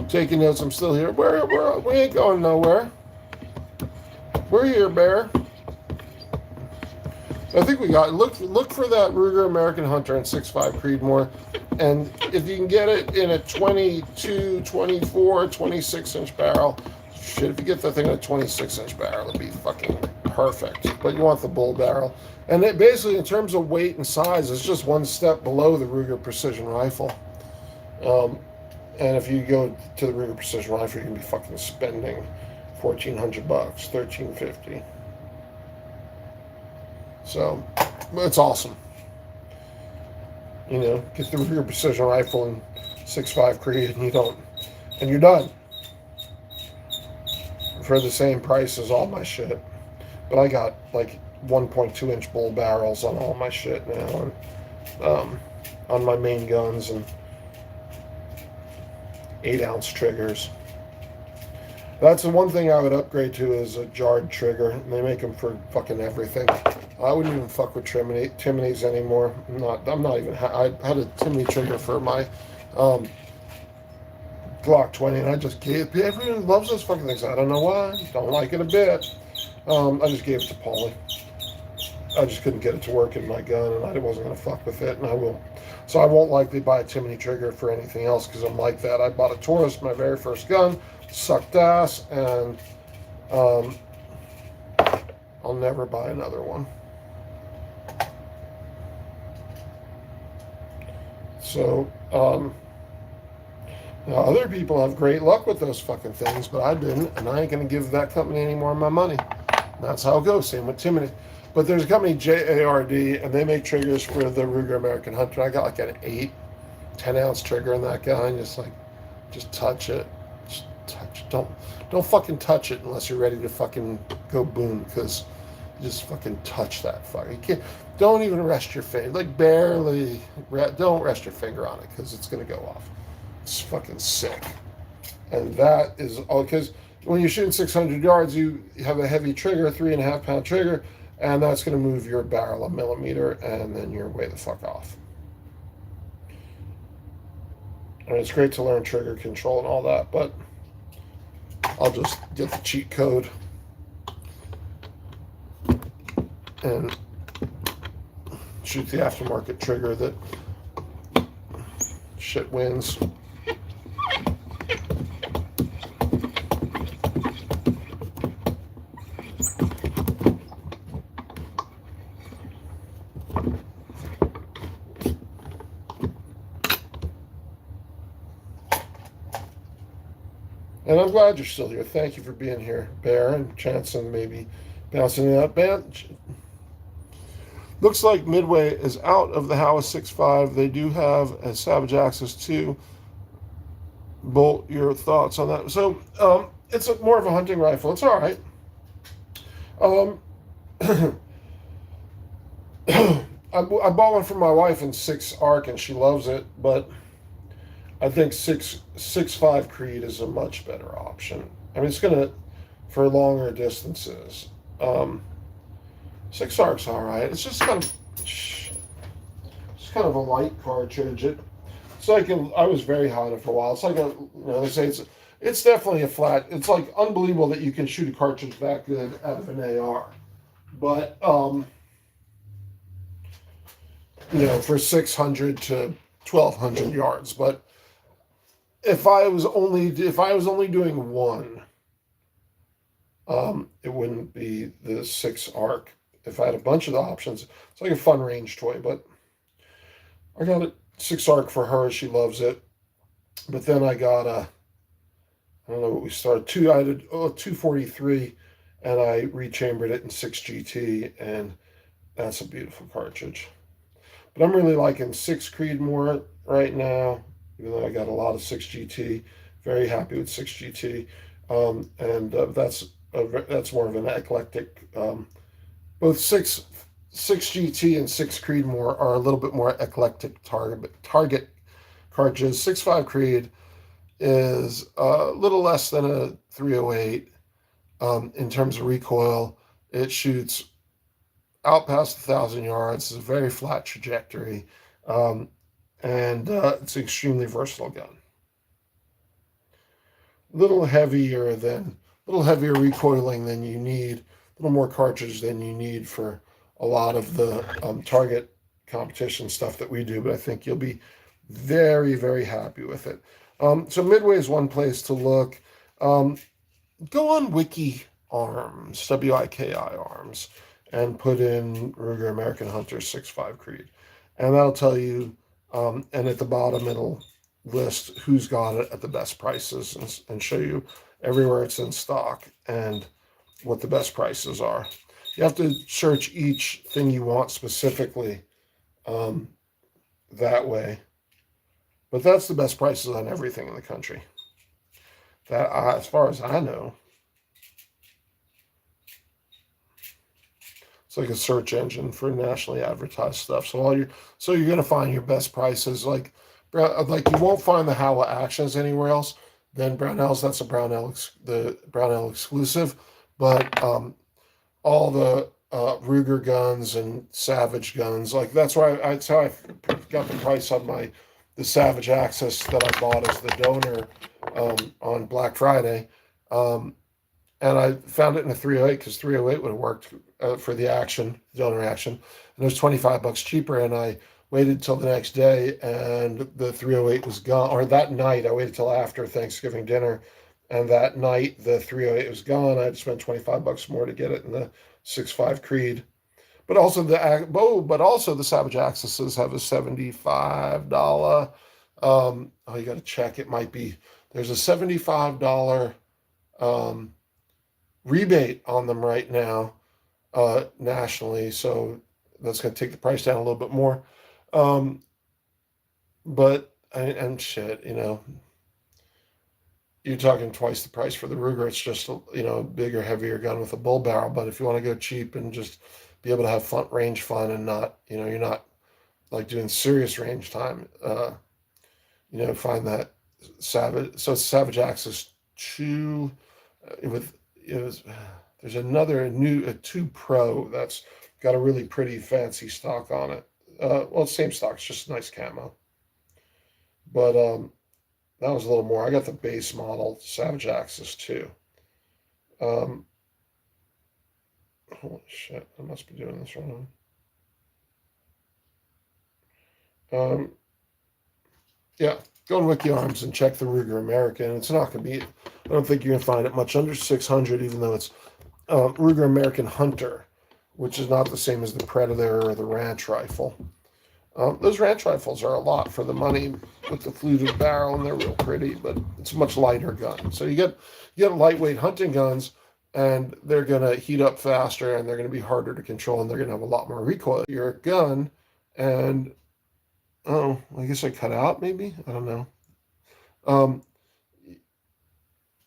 Taking notes, I'm still here. We ain't going nowhere. We're here, Bear. I think we got look for that Ruger American Hunter and 6.5 Creedmoor, and if you can get it in a 22, 24, 26-inch barrel, shit, if you get that thing in a 26-inch barrel, it'd be fucking perfect. But you want the bull barrel, and it basically, in terms of weight and size, it's just one step below the Ruger Precision Rifle. And if you go to the Ruger Precision Rifle, you can be fucking spending $1,400, $1,350. So, it's awesome. You know, get the Ruger Precision Rifle and 6.5 Creed, and you're done. for the same price as all my shit. But I got like 1.2 inch bull barrels on all my shit now, and on my main guns, and 8-ounce triggers. That's the one thing I would upgrade to is a jarred trigger. And they make them for fucking everything. I wouldn't even fuck with Timities anymore. I'm not even. I had a Timney trigger for my Glock 20, and I just gave. Everyone loves those fucking things. I don't know why. Don't like it a bit. I just gave it to Paulie. I just couldn't get it to work in my gun, and I wasn't going to fuck with it, and I will. So I won't likely buy a Timney trigger for anything else because I'm like that. I bought a Taurus, my very first gun, sucked ass, and I'll never buy another one. So, now other people have great luck with those fucking things, but I didn't, and I ain't going to give that company any more of my money. And that's how it goes. Same with Timney. But there's a company, JARD, and they make triggers for the Ruger American Hunter. I got like an 10-ounce trigger in that guy, and just touch it. Just touch it. Don't fucking touch it unless you're ready to fucking go boom, because you just fucking touch that fucker. You can't. Don't even rest your finger. Like, barely. Don't rest your finger on it, because it's going to go off. It's fucking sick. And that is all, because when you're shooting 600 yards, you have a heavy trigger, 3.5-pound trigger, and that's going to move your barrel a millimeter, and then you're way the fuck off. And it's great to learn trigger control and all that, but I'll just get the cheat code and shoot the aftermarket trigger that shit wins. And I'm glad you're still here. Thank you for being here, Bear, and Chanson maybe bouncing it up. Looks like Midway is out of the Howa 6.5. They do have a Savage Axis 2. Bolt, your thoughts on that? So, it's more of a hunting rifle. It's all right. I bought one for my wife in 6 ARC, and she loves it, but I think 6.5 Creed is a much better option. I mean, it's gonna for longer distances. 6 ARC's all right. It's just kind of a light cartridge. It's like I was very high on it for a while. It's like they say it's definitely a flat. It's like unbelievable that you can shoot a cartridge that good out of an AR, but for 600 to 1,200 yards, but. If I was only doing one, it wouldn't be the 6 ARC. If I had a bunch of the options, it's like a fun range toy. But I got a 6 ARC for her; she loves it. But then I got I don't know what we started. I had a 243, and I rechambered it in 6 GT, and that's a beautiful cartridge. But I'm really liking 6 Creed more right now. Even though I got a lot of 6 GT, very happy with 6 GT, and that's more of an eclectic. Both 6 GT and 6 Creed more are a little bit more eclectic target cartridges. 6.5 Creed is a little less than a 308 in terms of recoil. It shoots out past 1,000 yards. It's a very flat trajectory. And it's an extremely versatile gun. A little heavier recoiling than you need, a little more cartridge than you need for a lot of the target competition stuff that we do, but I think you'll be very, very happy with it. So Midway is one place to look. Go on Wiki Arms, WIKI Arms, and put in Ruger American Hunter 6.5 Creed. And that'll tell you, and at the bottom it'll list who's got it at the best prices and show you everywhere it's in stock and what the best prices are. You have to search each thing you want specifically that way. But that's the best prices on everything in the country. That, as far as I know. It's like a search engine for nationally advertised stuff. So you're gonna find your best prices. Like you won't find the Howa actions anywhere else. Then Brownells, that's the Brownell exclusive. But all the Ruger guns and Savage guns, like that's how I got the price on the Savage Axis that I bought as the donor on Black Friday. And I found it in a 308 because 308 would have worked for the donor action. And it was $25 cheaper. And I waited till the next day and the 308 was gone. Or that night, I waited till after Thanksgiving dinner. And that night, the 308 was gone. I had to spend $25 more to get it in the 6.5 Creed. But also the Savage Axis have a $75. You got to check. It might be there's a $75 rebate on them right now nationally, so that's going to take the price down a little bit more. But and shit, you're talking twice the price for the Ruger. It's just a bigger, heavier gun with a bull barrel. But if you want to go cheap and just be able to have range fun and not, you're not like doing serious range time, find that Savage. So it's Savage Axis 2 there's a 2 Pro that's got a really pretty fancy stock on it. It's same stock, it's just nice camo. But that was a little more. I got the base model Savage Axis 2. Holy shit, I must be doing this wrong. Yeah, go on Wiki Arms and check the Ruger American. It's not going to be, I don't think you're going to find it much under 600, even though it's Ruger American Hunter, which is not the same as the Predator or the Ranch rifle. Those Ranch rifles are a lot for the money with the fluted barrel, and they're real pretty, but it's a much lighter gun. So you get lightweight hunting guns, and they're going to heat up faster, and they're going to be harder to control, and they're going to have a lot more recoil. Your gun, and I guess I cut out maybe. I don't know.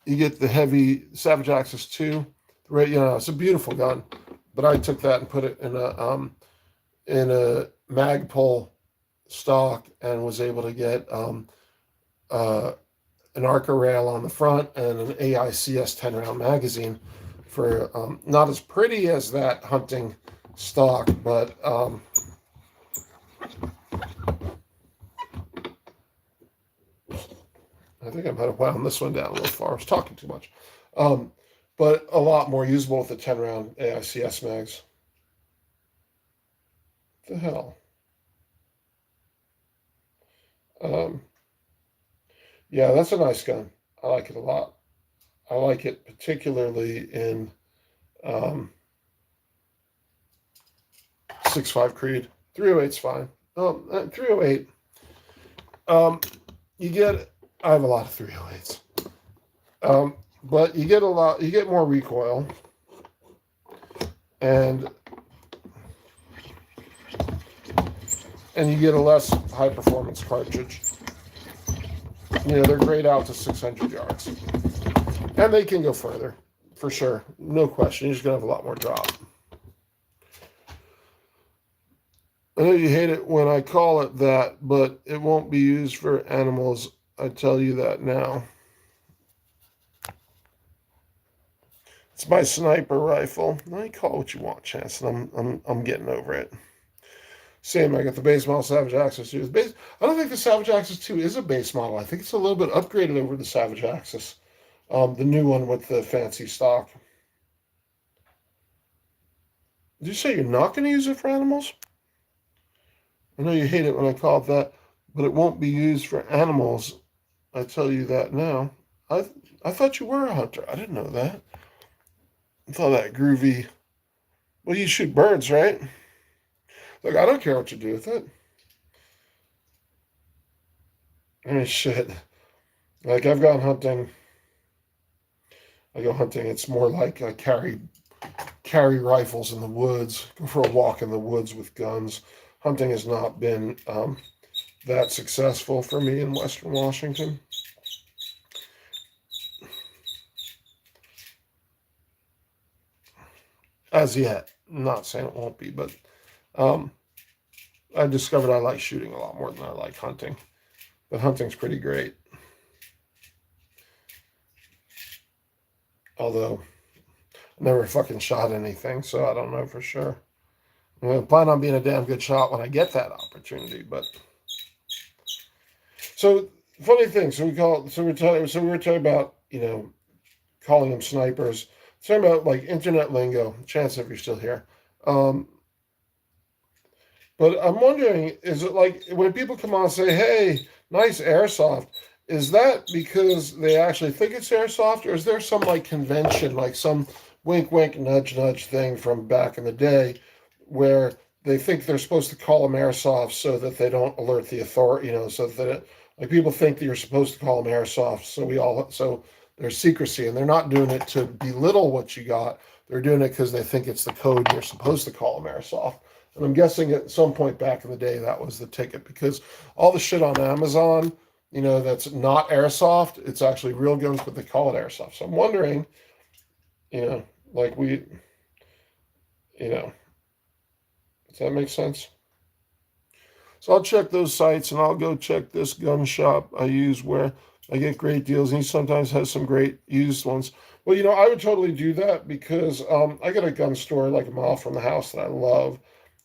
You get the heavy Savage Axis 2. Right, it's a beautiful gun, but I took that and put it in a Magpul stock and was able to get an Arca rail on the front and an AICS 10-round magazine for not as pretty as that hunting stock, but I think I might have wound this one down a little far. I was talking too much. But a lot more usable with the 10-round AICS mags. What the hell? Yeah, that's a nice gun. I like it a lot. I like it particularly in 6.5 Creed. 308's fine. 308. I have a lot of 308s. But you get more recoil, and you get a less high performance cartridge. They're great out to 600 yards, and they can go further, for sure, no question. You're just gonna have a lot more drop. I know you hate it when I call it that, but it won't be used for animals. I tell you that now. It's my sniper rifle. Now you call it what you want, Chance, and I'm getting over it. Same, I got the base model Savage Axis 2. I don't think the Savage Axis 2 is a base model. I think it's a little bit upgraded over the Savage Axis. The new one with the fancy stock. Did you say you're not going to use it for animals? I know you hate it when I call it that, but it won't be used for animals. I tell you that now. I thought you were a hunter. I didn't know that. I thought that groovy. Well, you shoot birds, right? Look, I don't care what you do with it. I mean, shit. Like, I've gone hunting. I go hunting. It's more like I carry rifles in the woods, go for a walk in the woods with guns. Hunting has not been that successful for me in Western Washington. as yet. I'm not saying it won't be, but I discovered I like shooting a lot more than I like hunting. But hunting's pretty great. Although I never fucking shot anything, so I don't know for sure. I plan on being a damn good shot when I get that opportunity, but so funny thing. So we were talking about, calling them snipers. Talking about like internet lingo. Chance if you're still here. But I'm wondering, is it like when people come on and say, "Hey, nice airsoft," is that because they actually think it's airsoft, or is there some like convention, like some wink, wink, nudge, nudge thing from back in the day, where they think they're supposed to call them airsoft so that they don't alert the authority, so that like people think that you're supposed to call them airsoft, so there's secrecy, and they're not doing it to belittle what you got. They're doing it because they think it's the code. You're supposed to call them airsoft. And I'm guessing at some point back in the day, that was the ticket, because all the shit on Amazon, that's not airsoft, it's actually real guns, but they call it airsoft. So I'm wondering, like does that make sense? So I'll check those sites, and I'll go check this gun shop I use where I get great deals, and he sometimes has some great used ones. Well, I would totally do that because I got a gun store like a mile from the house that I love.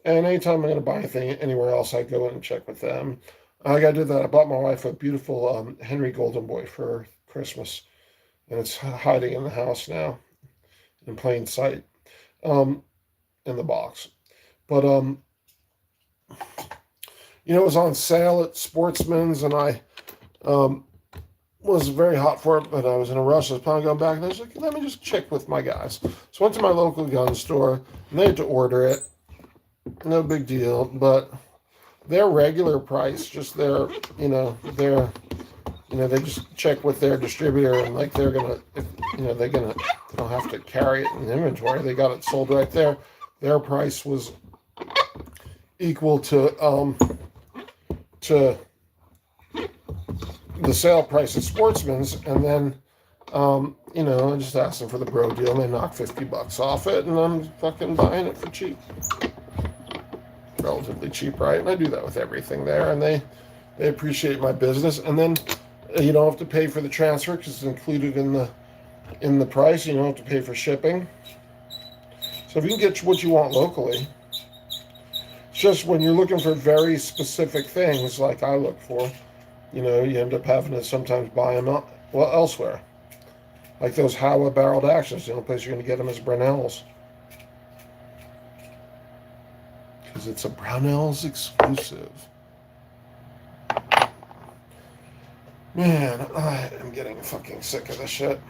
And anytime I'm going to buy anything anywhere else, I go in and check with them. I did that. I bought my wife a beautiful Henry Golden Boy for Christmas, and it's hiding in the house now in plain sight in the box. But, it was on sale at Sportsman's, and I was very hot for it, but I was in a rush. I was planning on going back, and I was like, let me just check with my guys. So I went to my local gun store, and they had to order it. No big deal, but their regular price, just they just check with their distributor, and like they don't have to carry it in inventory. They got it sold right there. Their price was equal to the sale price at Sportsman's, and then I just asked them for the bro deal, and they knocked $50 off it, and I'm fucking buying it for cheap. Relatively cheap, right? And I do that with everything there, and they appreciate my business. And then you don't have to pay for the transfer because it's included in the price. You don't have to pay for shipping. So if you can get what you want locally, it's just when you're looking for very specific things like I look for, you end up having to sometimes buy them elsewhere. Like those Howa barreled actions, the only place you're going to get them is Brunel's. Because it's a Brownells exclusive. Man, I am getting fucking sick of this shit.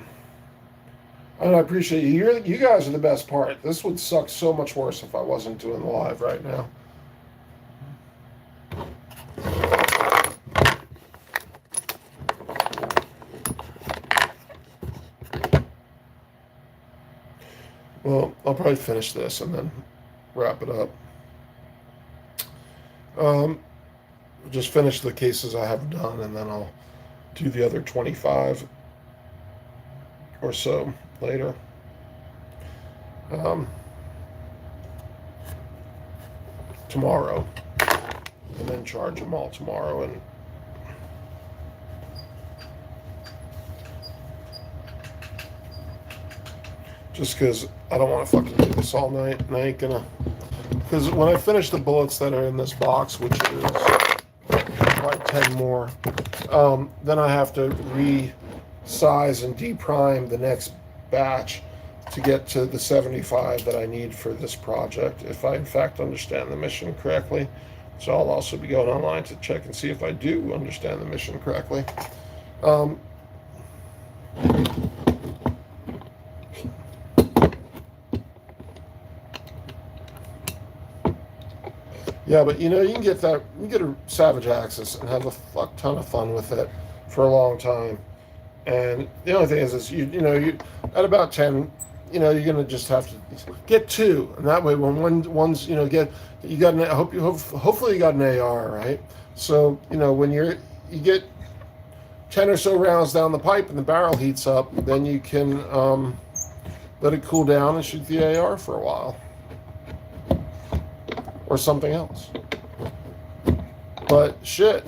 And I appreciate you. You guys are the best part. This would suck so much worse if I wasn't doing the live right now. Well, I'll probably finish this and then wrap it up. Just finish the cases I have done, and then I'll do the other 25 or so later. Tomorrow, and then charge them all tomorrow. And just because I don't want to fucking do this all night, and I ain't gonna. Because when I finish the bullets that are in this box, which is like 10 more, then I have to resize and deprime the next batch to get to the 75 that I need for this project, if I in fact understand the mission correctly. So I'll also be going online to check and see if I do understand the mission correctly. Yeah, but you can get a Savage Axis and have a fuck ton of fun with it for a long time. And the only thing is you at about 10, you're gonna just have to get 2, and that way when one's hopefully you got an AR, right? So when you get 10 or so rounds down the pipe and the barrel heats up, then you can let it cool down and shoot the AR for a while. Or something else. But shit,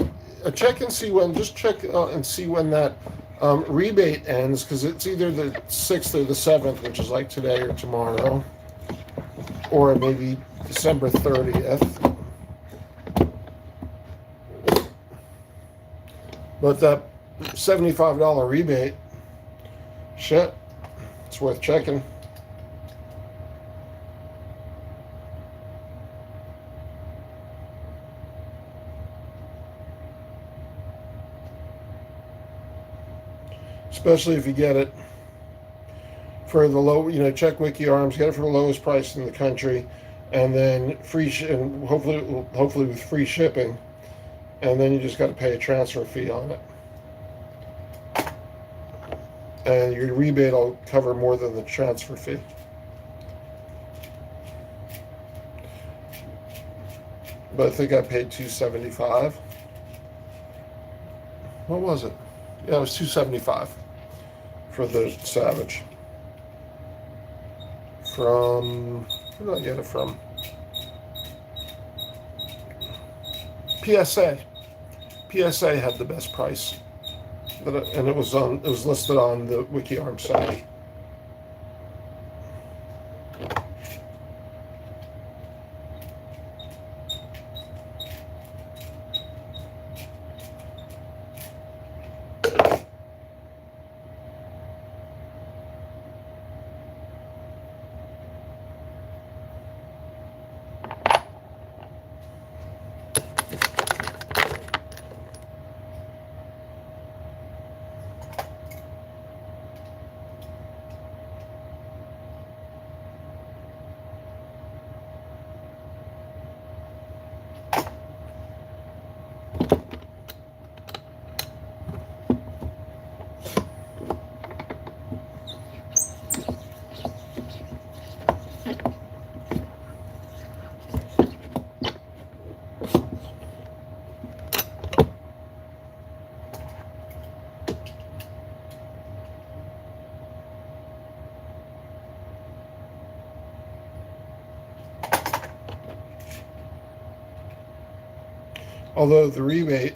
check and see when, just check and see when that rebate ends, because it's either the 6th or the 7th, which is like today or tomorrow, or maybe December 30th. But that $75 rebate, shit, it's worth checking. Especially if you get it for the low, check WikiArms, get it for the lowest price in the country, and then and hopefully with free shipping, and then you just got to pay a transfer fee on it, and your rebate will cover more than the transfer fee. But I think I paid $275. What was it? Yeah, it was $275 for the Savage. From, where did I get it from? PSA. PSA had the best price, and it was listed on the WikiArms site. Although the rebate,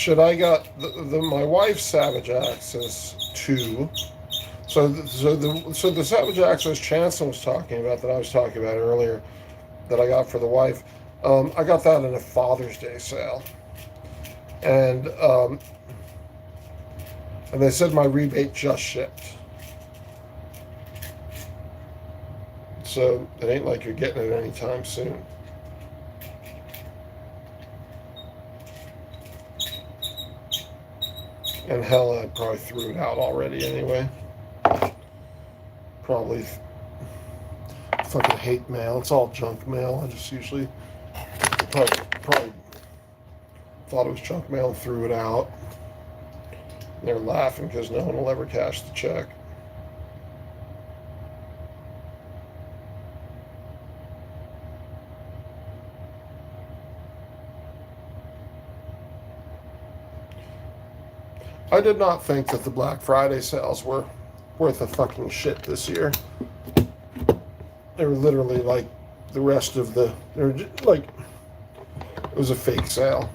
I got my wife's Savage Access 2. So the Savage Access Chancellor was talking about, that I was talking about earlier, that I got for the wife. I got that in a Father's Day sale, and they said my rebate just shipped. So it ain't like you're getting it anytime soon. And hell, I probably threw it out already anyway. Probably fucking hate mail. It's all junk mail. I just usually probably thought it was junk mail and threw it out. And they're laughing because no one will ever cash the check. I did not think that the Black Friday sales were worth a fucking shit this year. They were literally like the rest of the, they were like, it was a fake sale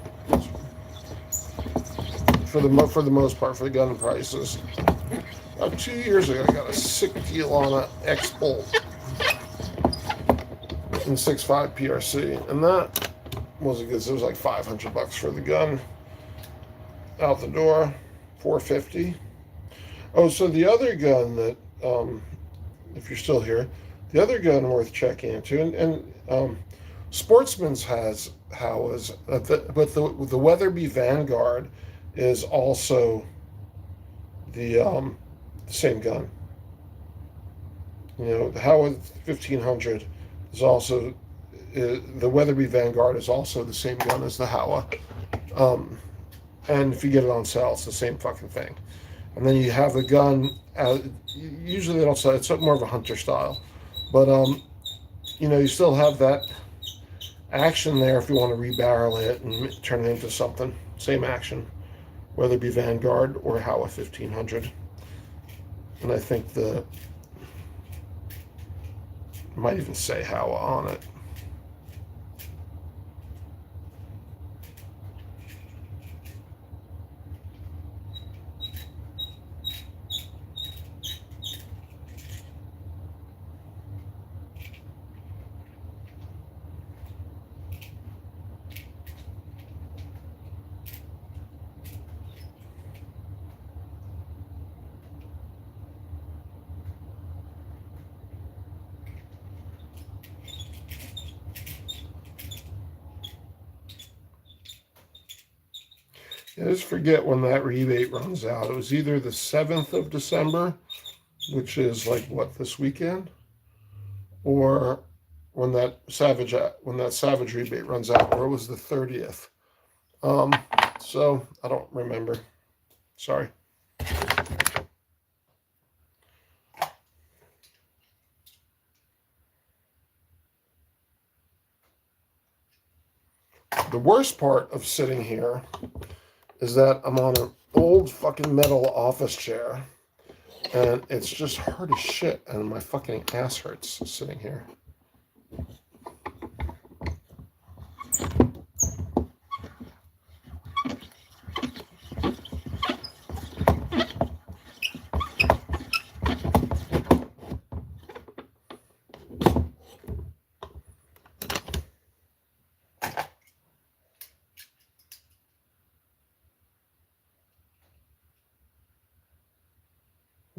for the most part, for the gun prices. About 2 years ago, I got a sick deal on an X-Bolt in 6.5 PRC, and that wasn't good. So it was like $500 for the gun out the door. $450. Oh, so the other gun that, if you're still here, the other gun worth checking into, and Sportsman's has Howas, but the Weatherby Vanguard is also the same gun. The Howa 1500 is also, the Weatherby Vanguard is also the same gun as the Howa. And if you get it on sale, it's the same fucking thing. And then you have the gun, usually they don't sell, it's more of a hunter style. But, you still have that action there if you want to rebarrel it and turn it into something. Same action, whether it be Vanguard or Howa 1500. And I think the might even say how on it. I just forget when that rebate runs out. It was either the 7th of December, which is like what, this weekend, or when that Savage rebate runs out, or it was the 30th. So I don't remember. Sorry. The worst part of sitting here is that I'm on an old fucking metal office chair, and it's just hard as shit, and my fucking ass hurts sitting here.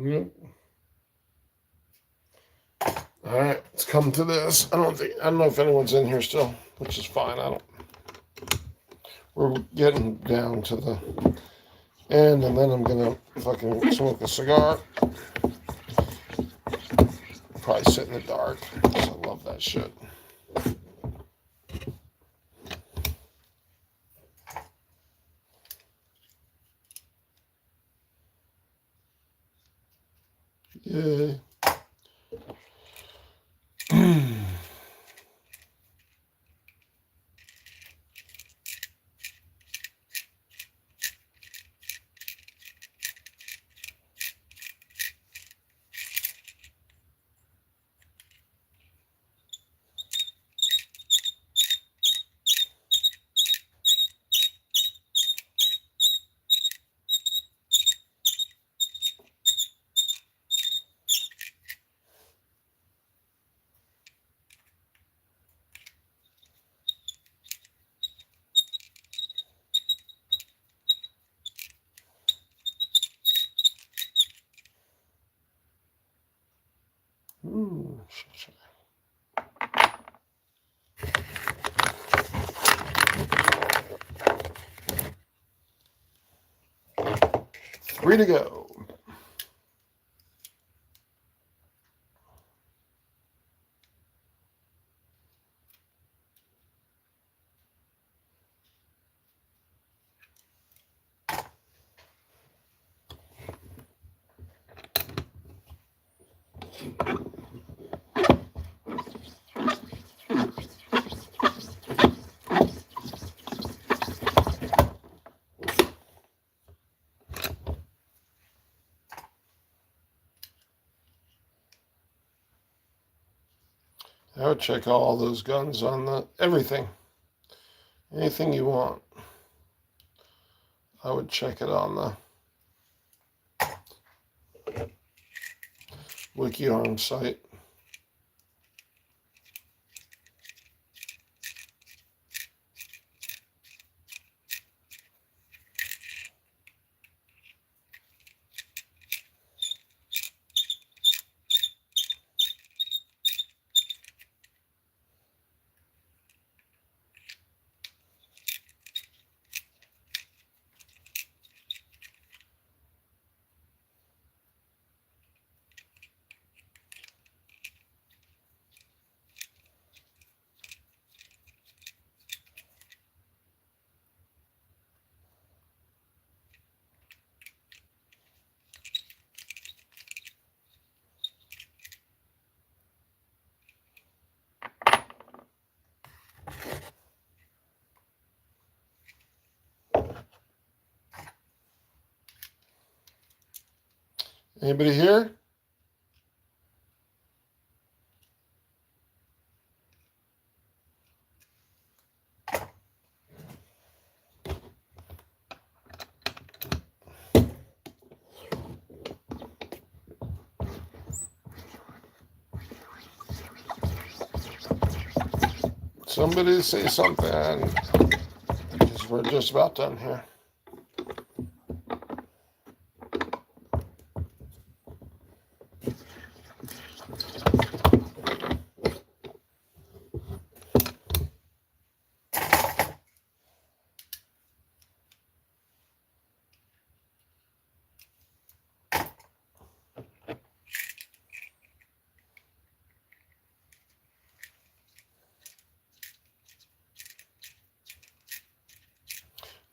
Yep. All right, let's come to this. I don't know if anyone's in here still, which is fine. We're getting down to the end, and then I'm gonna fucking smoke a cigar. Probably sit in the dark, because I love that shit. Yay. Ooh, shit. 3 to go. I would check all those guns on the everything. Anything you want. I would check it on the WikiArm site. Anybody here? Somebody say something, because we're just about done here.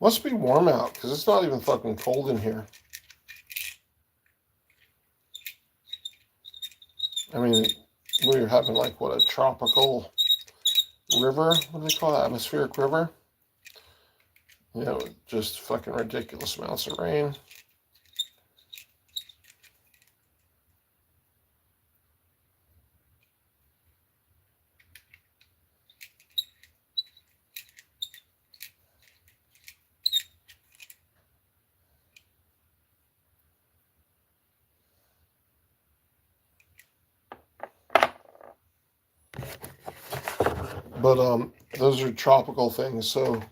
Must be warm out, because it's not even fucking cold in here. I mean, we're having like, what, a tropical river? What do they call it? Atmospheric river? You know, just fucking ridiculous amounts of rain. But those are tropical things, so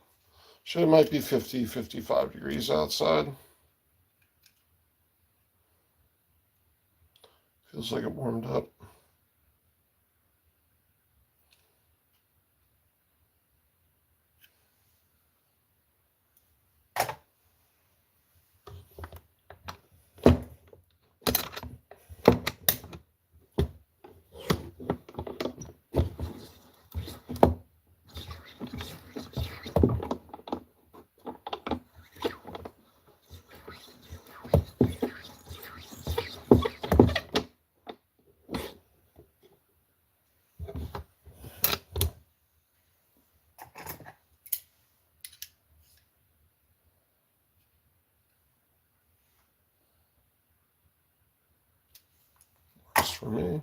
shit, it might be 50, 55 degrees outside. Feels like it warmed up. Works for me.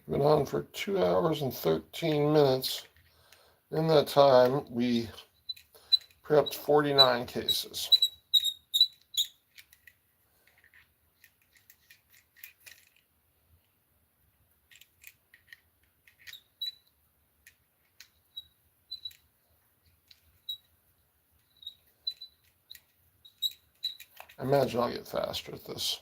Been on for 2 hours and 13 minutes. In that time, we prepped 49 cases. I imagine I'll get faster at this.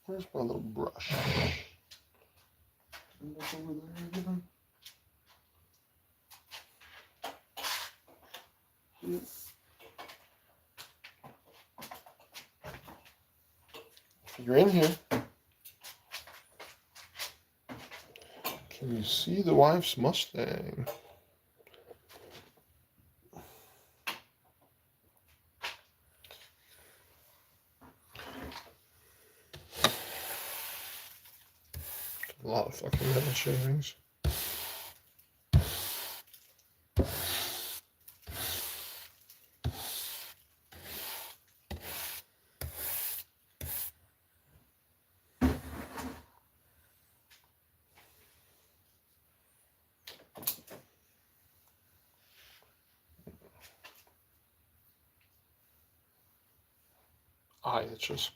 Where's my little brush? Look over there again. Yeah. If you're in here, can you see the wife's Mustang? A lot of fucking metal shavings. Eye itches.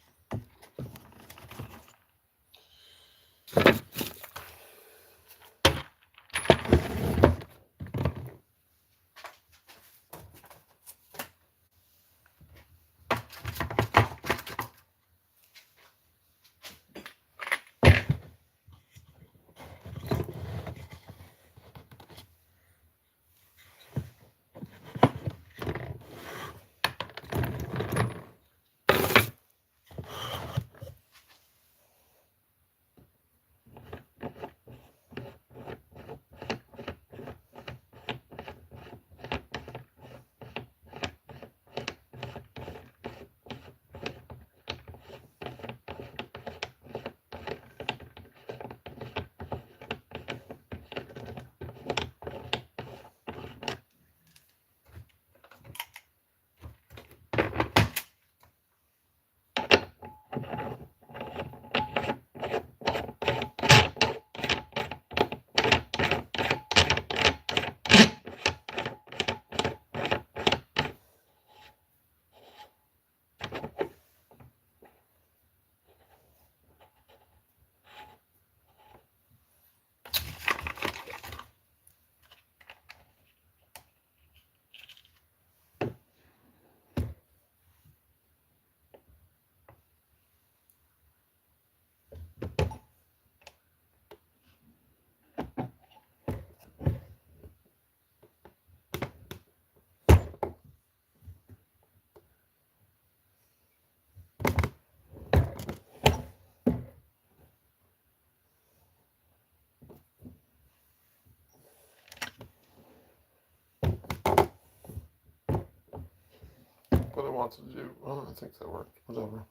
want to do. Oh, I think that worked. Whatever.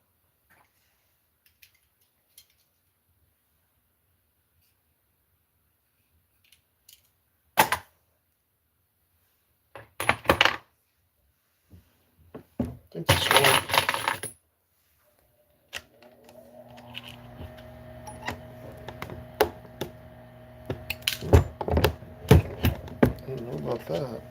I think this worked. I don't know about that.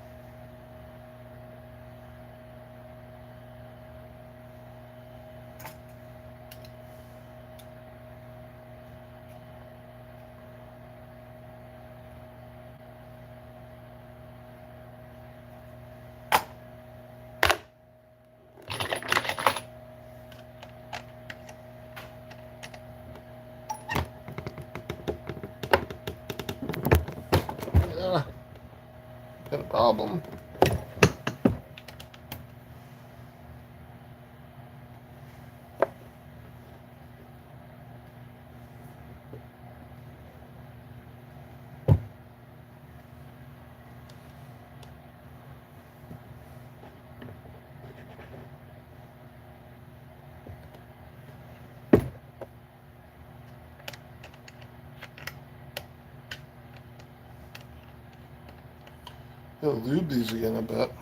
Yeah, got a problem. He'll lube these again, I bet.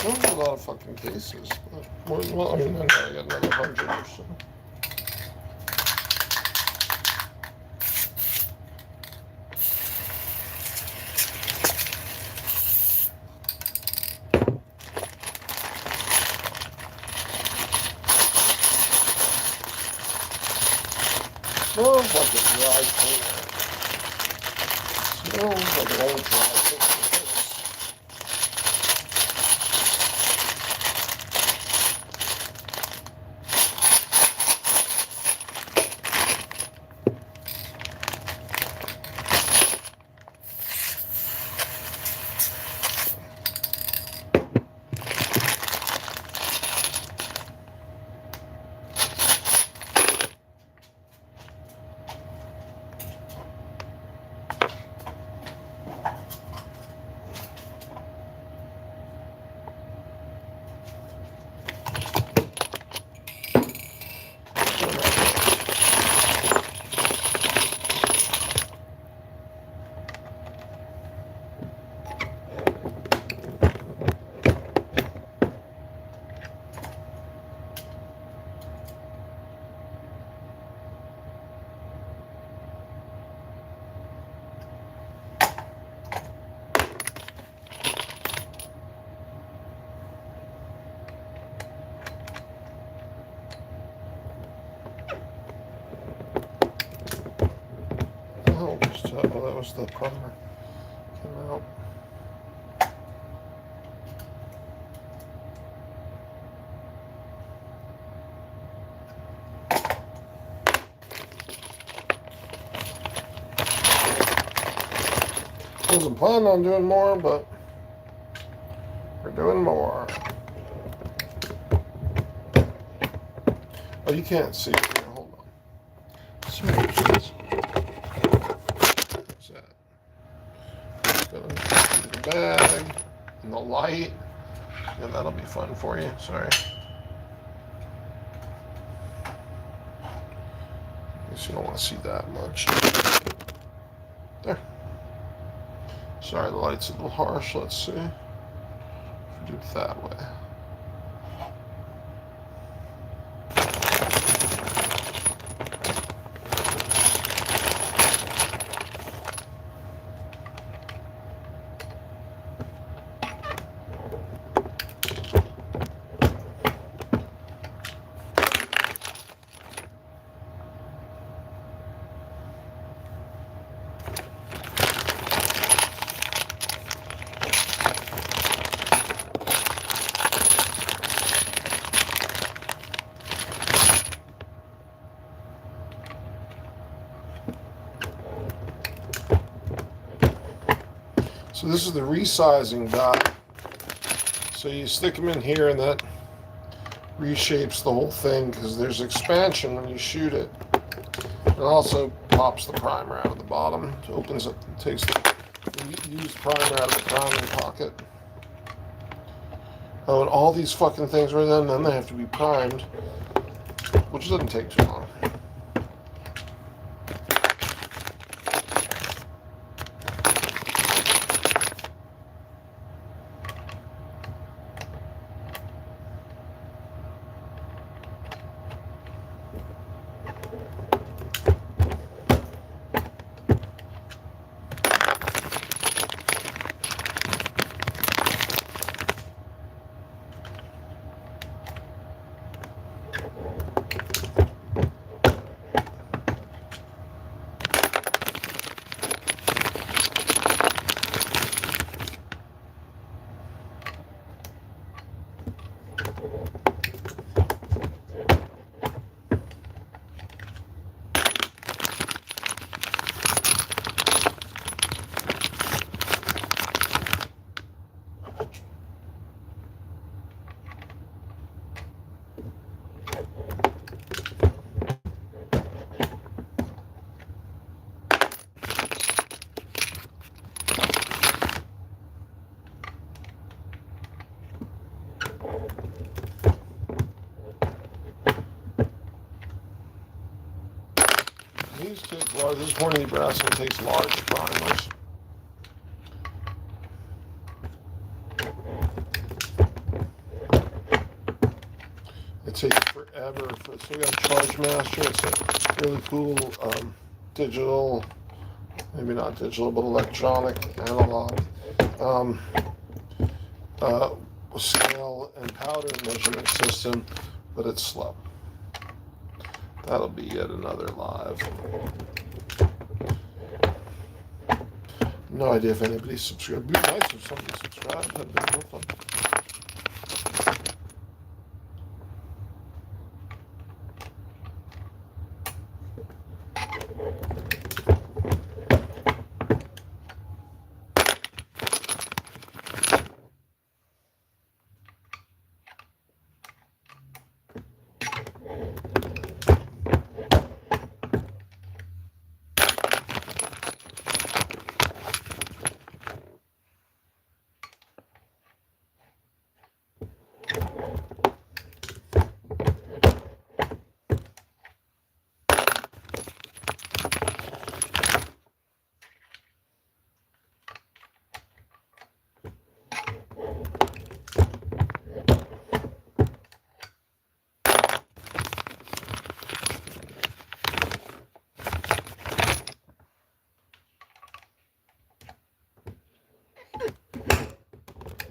Those are a lot of fucking cases. Well, I mean, I got another 100 or so. Smells like a dry cleaner. Smells like an old dry cleaner. Oh, that was the primer. Came out. Wasn't planning on doing more, but we're doing more. Oh, you can't see it here. Hold on. Sorry, what's that? Gonna do the bag and the light. Yeah, that'll be fun for you. Sorry. Guess you don't want to see that much. There. Sorry, the light's a little harsh. Let's see. If we do it that way. So this is the resizing die. So you stick them in here and that reshapes the whole thing because there's expansion when you shoot it. It also pops the primer out of the bottom. It opens up, takes the used primer out of the priming pocket. Oh, and all these fucking things right then they have to be primed, which doesn't take too long. These take large. This horny brass one takes large primers. It takes forever. So we got a Charge Master. It's a really cool digital, maybe not digital, but electronic analog scale and powder measurement system, but it's slow. That'll be yet another live. No idea if anybody's subscribed. It'd be nice if somebody subscribed. That'd be real fun.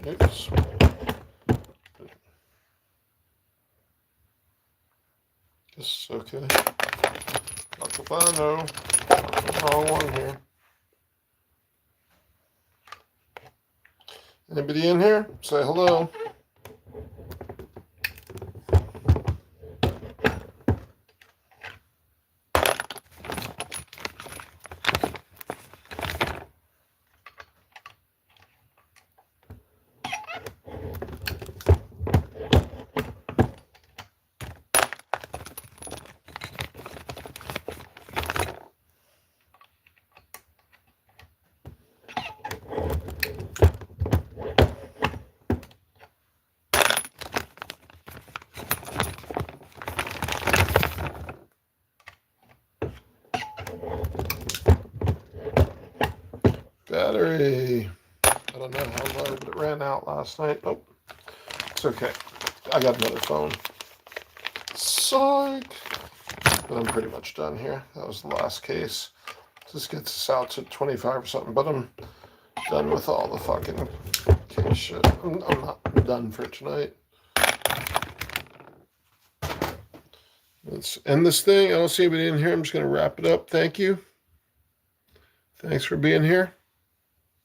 Oops. This is okay. Acapano. Wrong one here. Anybody in here? Say hello. Battery. I don't know how low, but it ran out last night. Oh, it's okay. I got another phone. Psych. But I'm pretty much done here. That was the last case. This gets us out to 25 or something, but I'm done with all the fucking case shit. I'm done for tonight. Let's end this thing. I don't see anybody in here. I'm just going to wrap it up. Thank you. Thanks for being here.